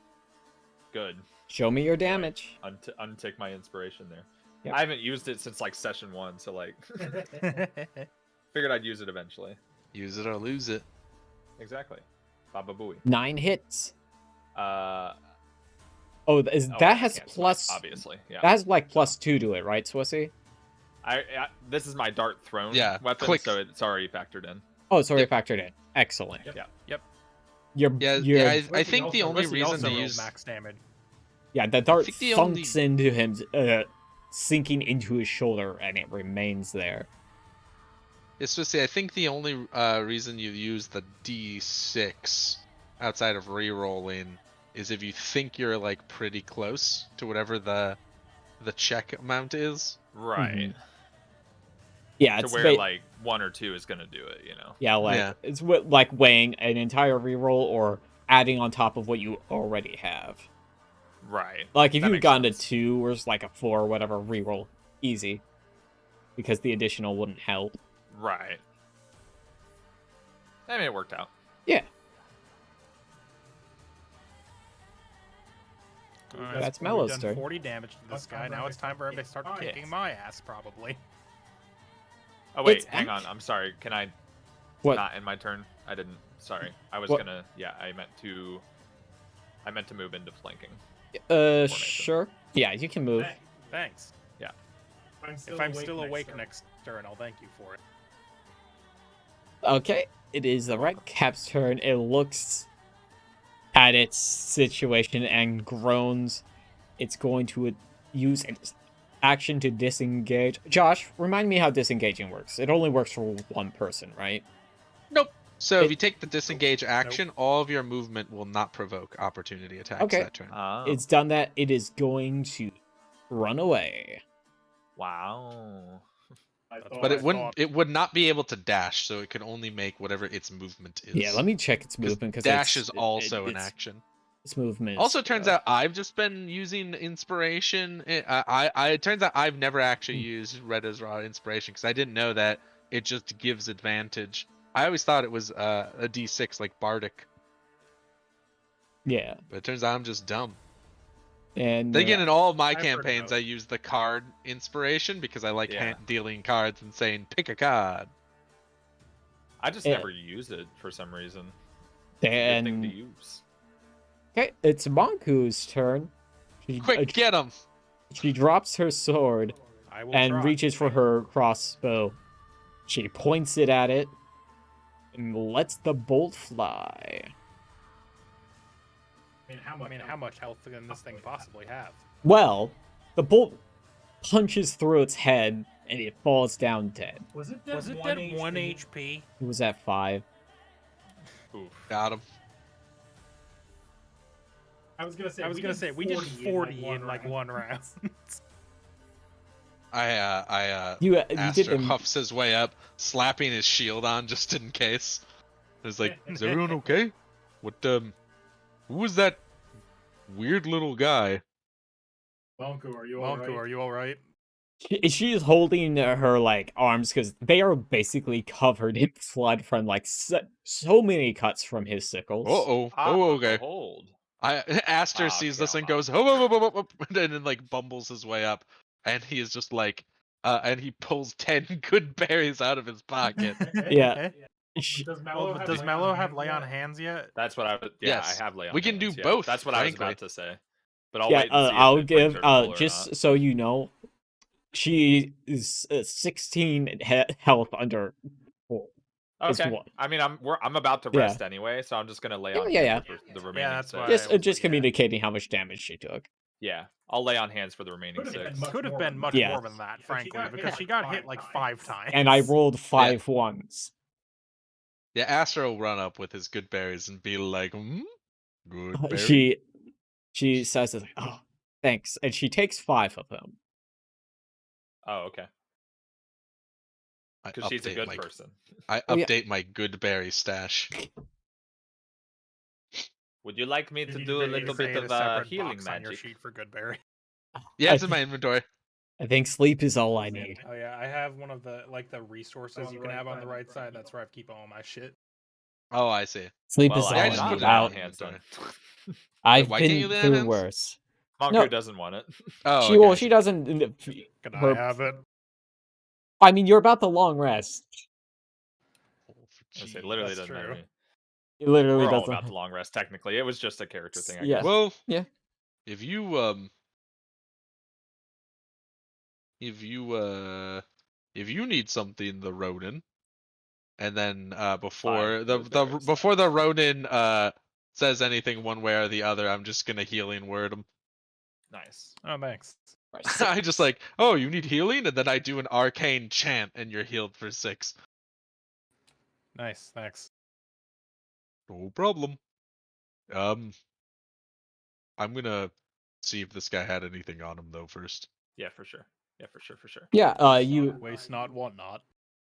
S6: Good.
S1: Show me your damage.
S6: Untick my inspiration there.
S1: Yep.
S6: I haven't used it since like session 1, so like figured I'd use it eventually.
S4: Use it or lose it.
S6: Exactly. Baba Booey.
S1: 9 hits.
S6: Oh,
S1: That
S6: I
S1: has
S6: can't smite,
S1: plus.
S6: obviously. Yeah.
S1: That has like +2 to it, right, Swissy?
S6: I this is my dart thrown
S4: Yeah,
S6: weapon,
S4: click.
S6: so it's already factored in.
S1: Oh, sorry,
S4: Yep.
S1: factored in. Excellent.
S6: Yeah.
S5: Yep.
S1: You're,
S4: Yeah,
S1: you're,
S4: yeah. I
S2: Swissy
S4: think the
S2: also-
S4: only
S5: Swissy
S4: reason
S5: also
S4: to
S5: rolled
S4: use.
S5: max damage.
S1: yeah, the dart
S4: think the only-
S1: thunks into him, sinking into his shoulder, and it remains there.
S4: It's just I think the only reason you use the D6 outside of re-rolling is if you think you're like pretty close to whatever the check amount is.
S6: Right.
S1: Mhm. Yeah,
S6: To
S1: it's
S6: where like 1 or 2 is gonna do it, you know.
S1: yeah, like
S4: Yeah.
S1: it's like weighing an entire reroll or adding on top of what you already have.
S6: Right.
S1: Like if
S6: That
S1: you had
S6: makes
S1: gotten to
S6: sense.
S1: 2 or like a 4 or whatever, reroll easy, because the additional wouldn't help.
S6: Right. I mean, it worked out.
S1: Yeah,
S5: Alright,
S1: That's
S5: we've
S1: Mellow's
S5: done
S1: turn.
S5: 40 damage to this
S2: That's
S5: guy.
S2: time for
S5: Now
S2: him
S5: it's
S2: to
S5: time for him to
S2: start
S5: start
S2: kicking
S5: kicking
S1: my
S5: my ass, probably.
S6: Oh wait,
S1: It's
S6: hang on. I'm sorry. Can I
S1: what?
S6: not end my turn? I didn't. Sorry. I was
S1: What?
S6: gonna. Yeah, I meant to move into flanking.
S1: Sure. Yeah, you can move.
S5: Thanks.
S2: If
S5: If I'm still awake next turn, I'll thank you for it.
S1: Okay, it is the Red Cap's turn. It looks at its situation and groans. It's going to use its action to disengage. Josh, remind me how disengaging works. It only works for one person, right?
S4: So if
S1: It-
S4: you take the disengage action, all of your movement will not provoke opportunity attacks
S1: Okay.
S4: that turn.
S6: Oh.
S1: It's done that. It is going to run away.
S6: Wow.
S4: But
S5: I
S4: it wouldn't.
S5: thought.
S4: It would not be able to dash, so it could only make whatever its movement is.
S1: Yeah, let me check its
S4: 'Cause
S1: movement because
S4: dash is also an
S1: it's,
S4: action.
S1: Its movement.
S4: Also, turns out I've just been using inspiration. It turns out I've never actually used Red as Raw inspiration because I didn't know that it just gives advantage. I always thought it was a D6 like Bardic,
S1: Yeah,
S4: but it turns out I'm just dumb.
S1: and
S4: Then again, in all of my
S5: I've heard
S4: campaigns,
S5: about
S4: I use the card inspiration because I like
S6: Yeah.
S4: dealing cards and saying pick a card.
S6: I just
S1: Yeah.
S6: never use it for some reason. It's a good thing to
S1: Then
S6: use.
S1: okay, it's Monku's turn.
S4: Quick, get him!
S1: She drops her sword
S5: I will
S1: and
S5: try.
S1: reaches for her crossbow. She points it at it and lets the bolt fly.
S5: I mean, how much health can this thing possibly have?
S1: Well, the bolt punches through its head and it falls down dead.
S2: Was it
S5: Was it
S2: that
S5: dead 1 HP?
S1: It was at 5.
S6: Oof.
S4: Got him.
S2: I was gonna say
S5: we did 40 in like one round.
S1: You
S4: Aster
S1: did
S4: huffs his way up, slapping his shield on just in case. It's like, is everyone okay? What, who was that weird little guy?
S2: Monku, are you
S5: Monku, are you alright?
S1: She's holding her like arms because they are basically covered in blood from like so many cuts from his sickles.
S4: Okay.
S6: Hold.
S4: Aster
S6: Ah,
S4: sees this
S6: come
S4: and goes, oh, and then like bumbles his way up, and he is just like, and he pulls 10 good berries out of his pocket.
S1: Yeah.
S5: Does Mallow have lay on hands yet?
S6: That's what I was. Yeah,
S4: Yes.
S6: I have lay on
S4: We can
S6: hands,
S4: do
S6: yeah.
S4: both,
S6: That's what I was
S4: frankly.
S6: about to say. But I'll
S1: Yeah,
S6: wait and see
S1: I'll
S6: if it brings
S1: give
S6: her to full or
S1: just
S6: not.
S1: so you know, she is 16 health under full. Is
S6: Okay.
S1: what?
S6: I mean, I'm about to
S1: Yeah.
S6: rest anyway, so I'm just gonna lay
S1: Yeah,
S6: on
S1: yeah,
S6: hands for the remaining
S5: that's
S6: six.
S5: why
S1: Just
S5: yeah.
S1: communicating how much damage she took.
S6: Yeah, I'll lay on hands for the remaining six.
S5: Could have been much
S1: Yeah.
S5: more than that, frankly, because she got hit like 5 times.
S1: And I rolled 5 ones.
S4: Yeah, Aster will run up with his good berries and be like, good berry.
S1: She says, "Oh, thanks," and she takes 5 of them.
S6: Oh, okay. Because she's a good person.
S4: I
S1: Oh, yeah.
S4: update my good berry stash.
S6: Would you like me to do a little bit of healing
S5: on your
S6: magic?
S5: sheet for Goodberry.
S4: Yeah, it's in my inventory.
S1: I think sleep is all I need.
S5: Oh yeah, I have one of the the resources you can have on the right side. That's where I keep all my shit.
S4: Oh, I see.
S1: Sleep
S6: Well,
S1: is all
S6: I
S1: I
S6: do
S4: just
S6: not
S1: need.
S6: lay on
S4: out.
S6: hands then.
S1: I've
S4: why can't you
S1: been
S4: lay on
S1: through
S4: hands?
S1: worse.
S6: Monku
S1: No.
S6: doesn't want it.
S4: Oh,
S1: She
S4: okay, I
S1: she
S4: see.
S1: doesn't.
S5: Can
S1: her-
S5: I have it?
S1: I mean, you're about the long rest.
S6: I say literally
S5: That's
S6: doesn't matter to
S5: true.
S6: me.
S1: It literally
S6: We're all
S1: doesn't.
S6: about the long rest. Technically, it was just a character thing. I
S1: Yeah.
S6: guess.
S4: Well,
S1: Yeah.
S4: if you if you need something, the Ronin, and then before the
S6: blueberries
S4: before the
S6: left.
S4: Ronin says anything one way or the other, I'm just gonna healing word him.
S6: Nice.
S5: Oh, thanks.
S4: I just like, oh, you need healing, and then I do an arcane chant, and you're healed for 6.
S5: Nice, thanks.
S4: No problem. I'm gonna see if this guy had anything on him though first.
S6: Yeah, for sure. Yeah, for sure. For sure.
S1: Yeah. You
S5: Waste not, want not.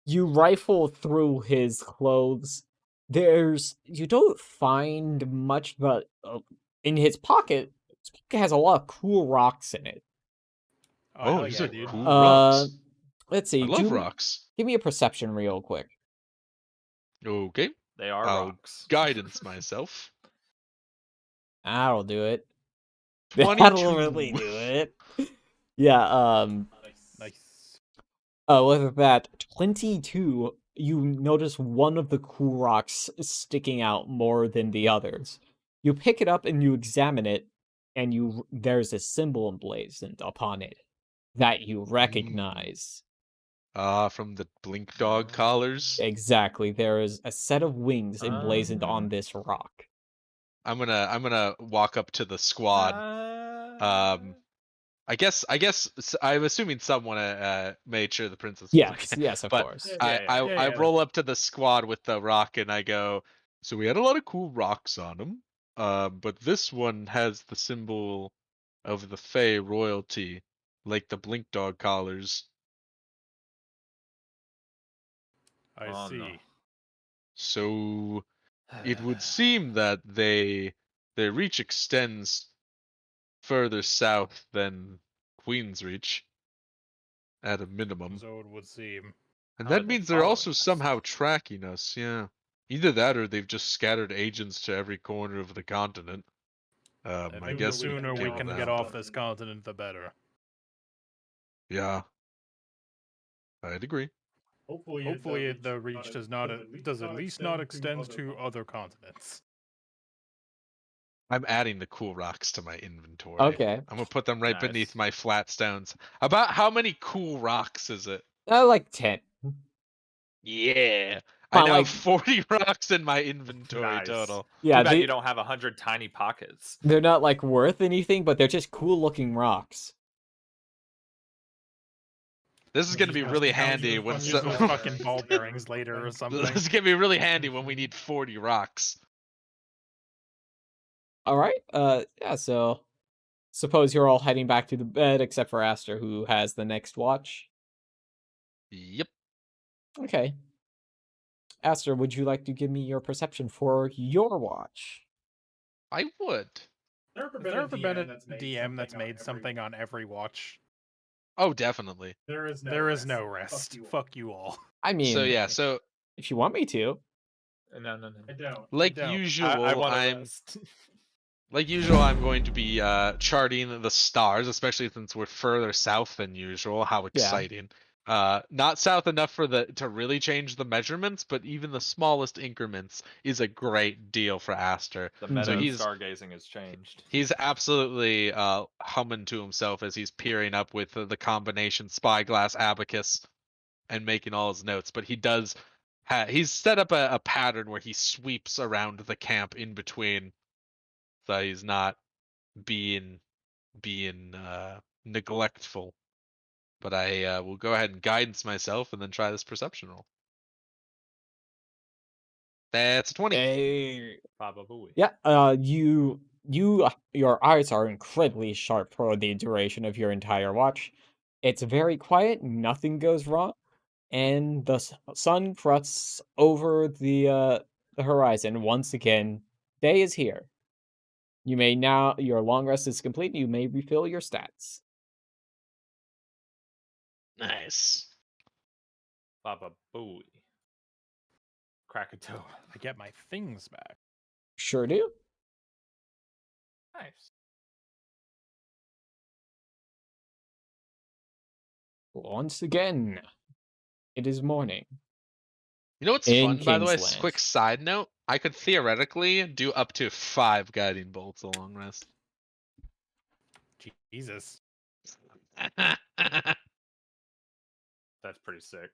S1: you rifle through his clothes. You don't find much, but in his pocket has a lot of cool rocks in it.
S5: Oh,
S4: Oh,
S5: hell
S4: these
S5: yeah,
S4: are
S5: dude.
S4: cool rocks.
S1: Let's see.
S4: I love rocks.
S1: Give me a perception real quick.
S4: Okay.
S6: They are
S4: I'll
S6: rocks.
S4: guidance myself.
S1: That'll do it.
S4: 22.
S1: That'll really do it. Yeah.
S5: Nice.
S1: With that 22, you notice one of the cool rocks sticking out more than the others. You pick it up and you examine it, and there's a symbol emblazoned upon it that you recognize.
S4: From the Blink Dog collars.
S1: Exactly, there is a set of wings emblazoned on this rock.
S4: I'm gonna walk up to the squad. I'm assuming someone made sure the princess was okay.
S1: Yes, of
S4: But
S1: course.
S4: I roll up to the squad with the rock and I go, so we had a lot of cool rocks on them. But this one has the symbol of the Fey royalty, like the Blink Dog collars.
S5: I see.
S6: No.
S4: So it would seem that their reach extends further south than Queen's Reach, at a minimum.
S5: So it would seem.
S4: And
S6: How are
S4: that
S6: they
S4: means they're also
S6: following us?
S4: somehow tracking us, yeah. Either that or they've just scattered agents to every corner of the continent. I
S5: The
S4: guess
S5: sooner we
S4: kill
S5: can
S4: them.
S5: get off this continent, the better.
S4: Yeah. I'd agree.
S5: Hopefully, the reach does at least not extend to other continents.
S4: I'm adding the cool rocks to my inventory.
S1: Okay.
S4: I'm gonna put them right
S6: Nice.
S4: beneath my flat stones. About how many cool rocks is it?
S1: Like 10.
S4: Yeah.
S1: Come
S4: I
S1: on,
S4: now
S1: like-
S4: have 40 rocks in my inventory
S6: Nice.
S4: total.
S1: Yeah,
S6: Too bad you don't have 100 tiny pockets.
S1: they're not like worth anything, but they're just cool looking rocks.
S4: This is gonna be really handy when
S5: Use those fucking ball bearings later or something.
S4: This is gonna be really handy when we need 40 rocks.
S1: All right. Yeah. So, suppose you're all heading back to the bed, except for Aster, who has the next watch.
S4: Yep.
S1: Okay. Aster, would you like to give me your perception for your watch?
S4: I would.
S5: Has there ever been a DM that's made something on every watch?
S4: Oh, definitely.
S2: There is
S5: no rest. Fuck you all.
S1: I mean,
S4: So yeah, so
S1: if you want me to.
S6: No.
S2: I don't.
S4: like
S5: don't.
S4: usual,
S6: I want to
S4: I'm
S6: rest.
S4: like usual, I'm going to be charting the stars, especially since we're further south than usual. How exciting. Not south enough for to really change the measurements, but even the smallest increments is a great deal for Aster.
S6: The
S1: So
S6: meta of
S4: he's-
S6: stargazing has changed.
S4: He's absolutely humming to himself as he's peering up with the combination spyglass abacus and making all his notes. But he does he's set up a pattern where he sweeps around the camp in between, so he's not being neglectful. But I will go ahead and guidance myself and then try this perception roll. That's a 20.
S6: Baba Booey.
S1: Yeah. Your eyes are incredibly sharp for the duration of your entire watch. It's very quiet. Nothing goes wrong, and the sun crusts over the horizon once again. Day is here. You may now. Your long rest is complete. You may refill your stats.
S4: Nice.
S6: Baba Booey. Krakatoa.
S5: I get my things back.
S1: Sure do.
S6: Nice.
S1: Once again, it is morning.
S4: You know what's
S1: In
S4: fun, by the way?
S1: Kingsland.
S4: Quick side note: I could theoretically do up to 5 guiding bolts a long rest.
S5: Jesus.
S6: That's pretty sick.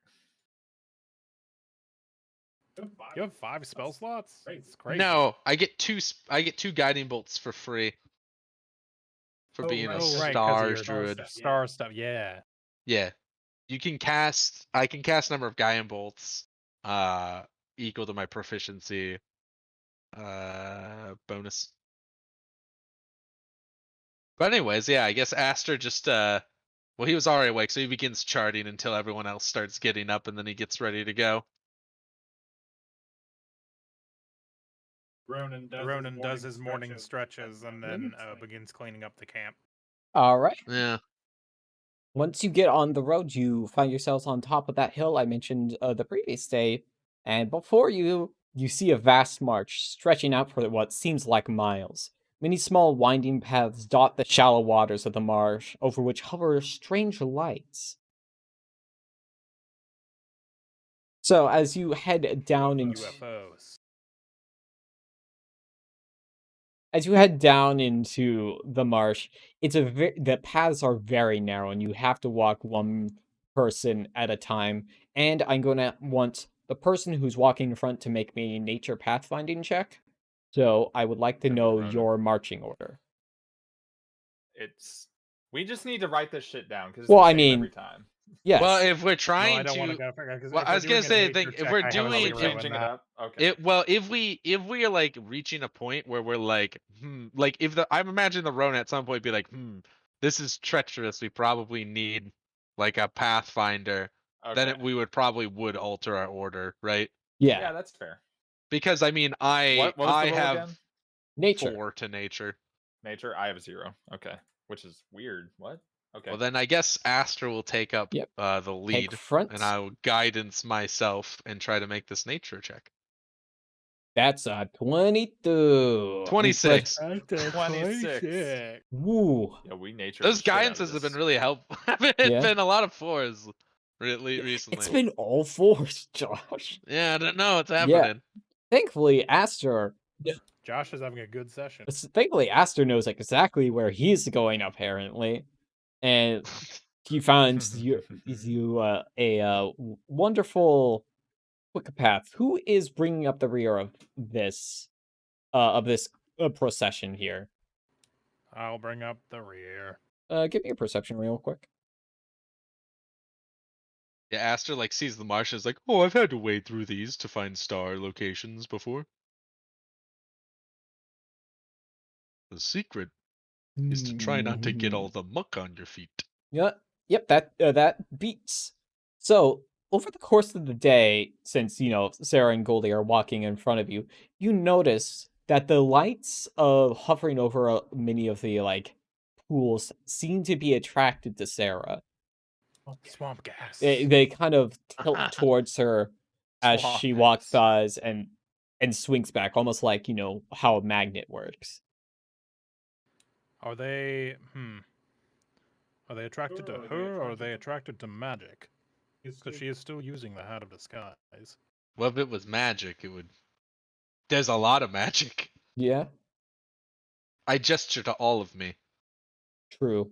S5: You have 5 spell slots? It's crazy.
S4: No, I get two. I get 2 guiding bolts for free for being a
S5: right, 'cause of
S4: star
S5: your
S4: druid.
S5: Star stuff, yeah.
S4: Yeah, you can cast. I can cast number of guiding bolts equal to my proficiency bonus. But anyways, yeah, I guess Aster just well, he was already awake, so he begins charting until everyone else starts getting up, and then he gets ready to go.
S2: Ronan
S5: does his morning stretches and then begins cleaning up the camp.
S1: All right.
S4: Yeah.
S1: Once you get on the road, you find yourselves on top of that hill I mentioned the previous day, and before you, you see a vast marsh stretching out for what seems like miles. Many small winding paths dot the shallow waters of the marsh, over which hover strange lights. So as you head down into
S5: UFOs.
S1: as you head down into the marsh, the paths are very narrow, and you have to walk one person at a time. And I'm gonna want the person who's walking in front to make me a nature pathfinding check. So I would like to know
S6: Ronan.
S1: your marching order.
S6: We just need to write this shit down because
S1: Well, I
S6: every
S1: mean,
S6: time.
S1: Yes.
S4: Well, if we're
S5: No, I
S4: trying
S5: don't want to
S4: to,
S5: go for it.
S4: well, I was gonna say, if we're doing,
S6: Changing it up. Okay.
S4: if we are like reaching a point where we're like, like if I'm imagining the Rona at some point be like, this is treacherous. We probably need like a pathfinder. Then
S6: Okay.
S4: we would alter our order, right?
S1: Yeah.
S6: Yeah, that's fair.
S4: Because I mean,
S6: What was the
S4: I
S6: roll
S4: have
S6: again?
S1: Nature.
S4: 4 to nature.
S6: Nature. I have 0. Okay, which is weird. What? Okay.
S4: Well, then I guess Aster will take up
S1: Yep.
S4: the lead,
S1: front.
S4: and I will guidance myself and try to make this nature check.
S1: That's a 22.
S4: 26.
S1: 26. Woo.
S6: Yeah, we nature.
S4: Those guidances have been really helpful. It's
S1: Yeah.
S4: been a lot of 4s. recently.
S1: It's been all fours, Josh.
S4: Yeah, I don't know what's
S1: Yeah.
S4: happening.
S1: Thankfully, Aster
S5: Josh is having a good session.
S1: Thankfully, Aster knows exactly where he's going, apparently, and he finds you a wonderful quick path. Who is bringing up the rear of this procession here?
S5: I'll bring up the rear.
S1: Give me a perception real quick.
S4: Yeah, Aster like sees the marshes like, oh, I've had to wade through these to find star locations before. The secret is to try not to get all the muck on your feet.
S1: Yep, that beats. So, over the course of the day, since, Sarah and Goldie are walking in front of you, you notice that the lights hovering over many of the, pools seem to be attracted to Sarah.
S5: Swamp gas.
S1: They kind of tilt towards her as
S6: Swamp
S1: she
S6: gas.
S1: walks by and swings back, almost like, how a magnet works.
S5: Are they Are they attracted to her, or are they attracted to magic? Because she is still using the Hat of Disguise.
S4: Well, if it was magic, it would. There's a lot of magic.
S1: Yeah,
S4: I gesture to all of me.
S1: true.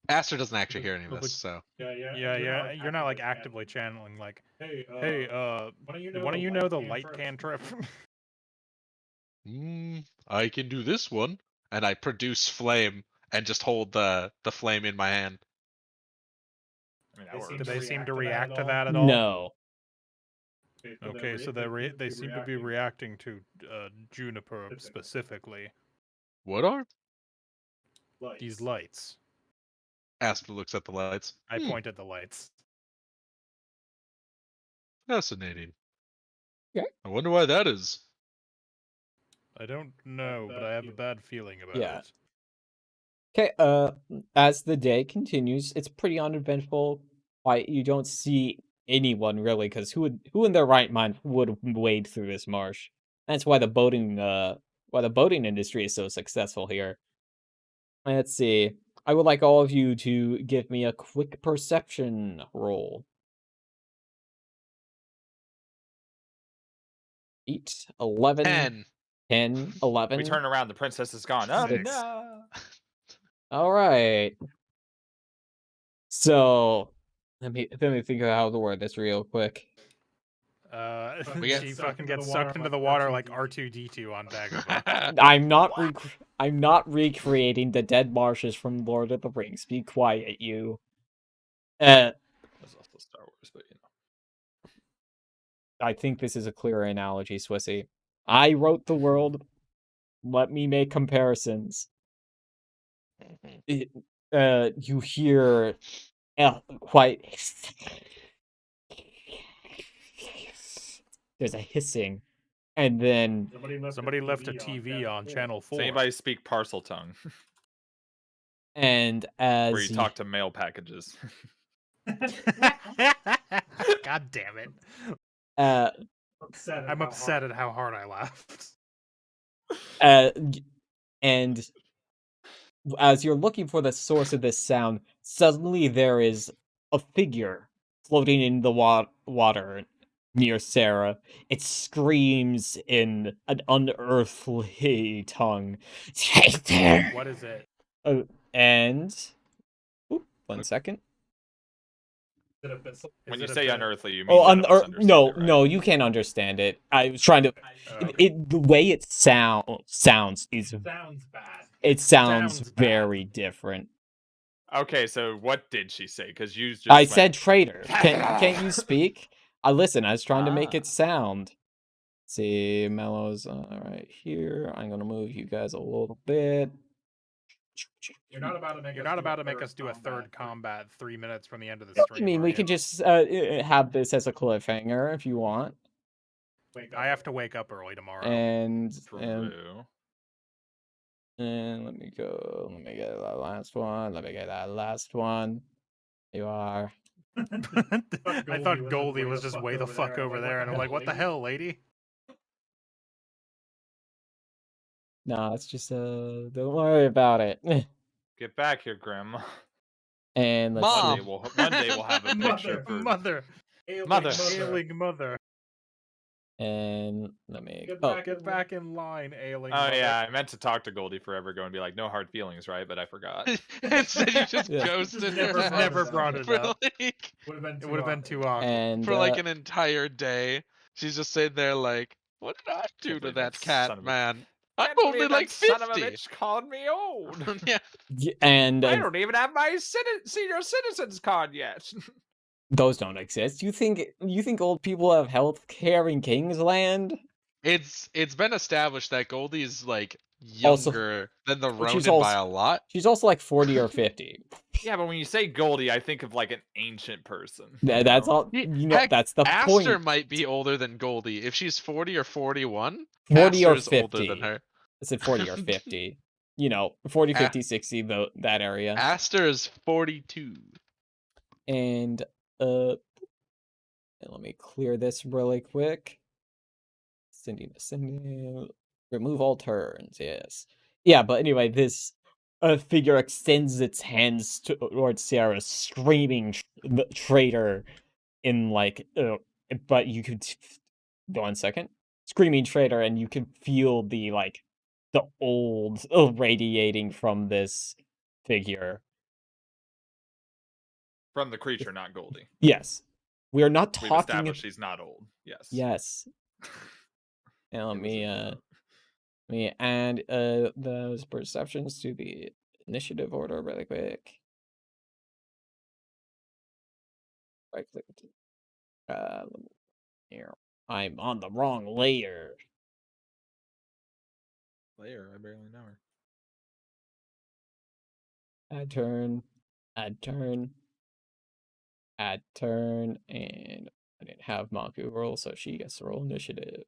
S4: Aster doesn't actually hear any of this, so.
S5: Yeah. You're not like actively channeling like, hey, why don't you know the light cantrip?
S4: I can do this one, and I produce flame and just hold the flame in my hand.
S6: I mean, that works.
S5: Do they seem to react to that at all?
S1: No.
S5: Okay, so they seem to be reacting to Juniper specifically.
S4: What are?
S5: These lights.
S4: Aster looks at the lights.
S5: I point at the lights.
S4: Fascinating.
S1: Okay.
S4: I wonder why that is.
S5: I don't know, but I have a bad feeling about
S1: Yeah.
S5: it.
S1: Okay, as the day continues, it's pretty uneventful. You don't see anyone really, because who in their right mind would wade through this marsh? That's why the boating industry is so successful here. Let's see. I would like all of you to give me a quick perception roll. 8, 11, 10, 11.
S6: We turn around, the princess is gone. Oh,
S5: Six.
S6: no.
S1: All right. So let me think of how to word this real quick.
S5: She fucking gets sucked into the water like R2-D2 on Dagobah.
S1: I'm not recreating the dead marshes from Lord of the Rings. Be quiet, you.
S6: That's also Star Wars, but
S1: I think this is a clearer analogy, Swissy. I wrote the world. Let me make comparisons. You hear quite. There's a hissing, and then
S5: Somebody left a TV on channel 4.
S6: Does anybody speak parcel tongue?
S1: and as
S6: Where you talk to mail packages.
S5: God damn it.
S2: upset
S5: I'm upset at how hard I laughed.
S1: And as you're looking for the source of this sound, suddenly there is a figure floating in the water near Sarah. It screams in an unearthly tongue.
S5: What is it?
S1: And... Oop, 1 second.
S6: When you say unearthly, you mean
S1: No, you can't understand it. I was trying to... the way it sounds is...
S2: Sounds bad.
S1: It sounds very different.
S6: Okay, so what did she say? Because you just
S1: I said traitor. Can't you speak? Listen, I was trying to make it sound. Let's see, Mellow's right here. I'm gonna move you guys a little bit.
S2: You're not about to make us do a third combat 3 minutes from the end of the stream.
S1: I mean, we could just have this as a cliffhanger if you want.
S5: I have to wake up early tomorrow.
S1: And
S6: True.
S1: and let me go. Let me get that last one. You are.
S5: I thought Goldie was just way the fuck over there, and I'm like, what the hell, lady?
S1: No, it's just don't worry about it.
S6: Get back here, Grandma.
S1: And let's
S3: One
S1: see.
S3: day
S4: Mom.
S3: we'll have a picture for
S5: Mother,
S3: Mother.
S5: ailing mother.
S1: And let me.
S2: Get
S1: Oh,
S2: back
S5: Get back in line, ailing
S6: Oh
S5: mother.
S6: yeah, I meant to talk to Goldie forever ago and be like, no hard feelings, right? But I forgot.
S4: Instead, you just
S1: Yeah.
S4: ghosted
S2: Never
S4: her
S2: brought
S5: Never
S2: it up.
S5: brought it
S4: for
S5: up.
S4: like
S2: Would have been
S5: It
S2: too
S5: would have been
S2: awkward.
S5: too awkward.
S1: and
S4: for like an entire day. She's just sitting there like, what did I do
S6: Can't
S4: to
S6: believe
S4: that
S6: son
S4: cat,
S6: of a-
S4: man? I'm
S6: Can't
S4: only
S6: believe
S4: like
S6: that son of a
S4: 50.
S6: bitch called me old.
S4: Yeah.
S1: and
S6: I don't even have my senior citizens card yet.
S1: those don't exist. You think old people have health care in Kingsland?
S4: It's been established that Goldie's like
S1: Also-
S4: younger than the
S1: But she's
S4: Ronin by
S1: also-
S4: a lot.
S1: She's also like 40 or 50.
S6: Yeah, but when you say Goldie, I think of like an ancient person.
S1: That's all.
S4: Ye-
S1: You know,
S4: Heck,
S1: that's the
S4: Aster
S1: point.
S4: might be older than Goldie. If she's 40 or 41,
S1: 40 or
S4: Aster's older
S1: 50.
S4: than her.
S1: I said 40 or 50. You know, 40,
S4: Ah.
S1: 50, 60, that area.
S4: Aster is 42.
S1: And let me clear this really quick. Sending. Remove all turns. Yes. Yeah, but anyway, this figure extends its hands towards Sarah, screaming traitor in like. But you could. 1 second. Screaming traitor, and you can feel the old radiating from this figure.
S6: From the creature, not Goldie.
S1: Yes. We are not
S6: We've
S1: talking.
S6: established she's not old. Yes.
S1: Yes. And let
S6: It was
S1: me
S6: a-
S1: add those perceptions to the initiative order really quick. Right click. Here. I'm on the wrong layer.
S6: Layer, I barely know her.
S1: Add turn. Add turn. Add turn. And I didn't have Maku roll, so she gets to roll initiative.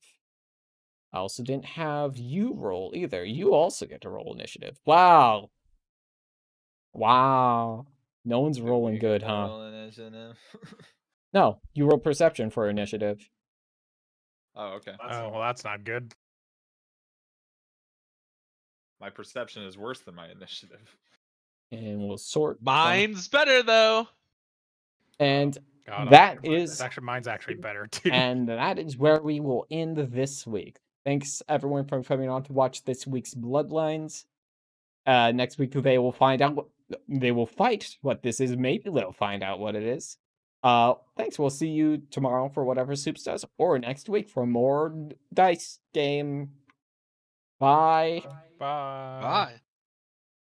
S1: I also didn't have you roll either. You also get to roll initiative. Wow. Wow. No one's
S6: Do
S1: rolling
S6: we
S1: good,
S6: get to
S1: huh?
S6: roll initiative?
S1: No, you roll perception for initiative.
S6: Oh, okay.
S5: Oh, well, that's not good.
S6: My perception is worse than my initiative.
S1: And we'll sort.
S4: Mine's better though.
S1: And
S5: God,
S1: that
S5: It's
S1: is
S5: actually mine's actually better too.
S1: and that is where we will end this week. Thanks everyone for coming on to watch this week's Bloodlines. Next week they will find out they will fight what this is. Maybe they'll find out what it is. Thanks. We'll see you tomorrow for whatever Soups does, or next week for more dice game. Bye.
S5: Bye.
S4: Bye.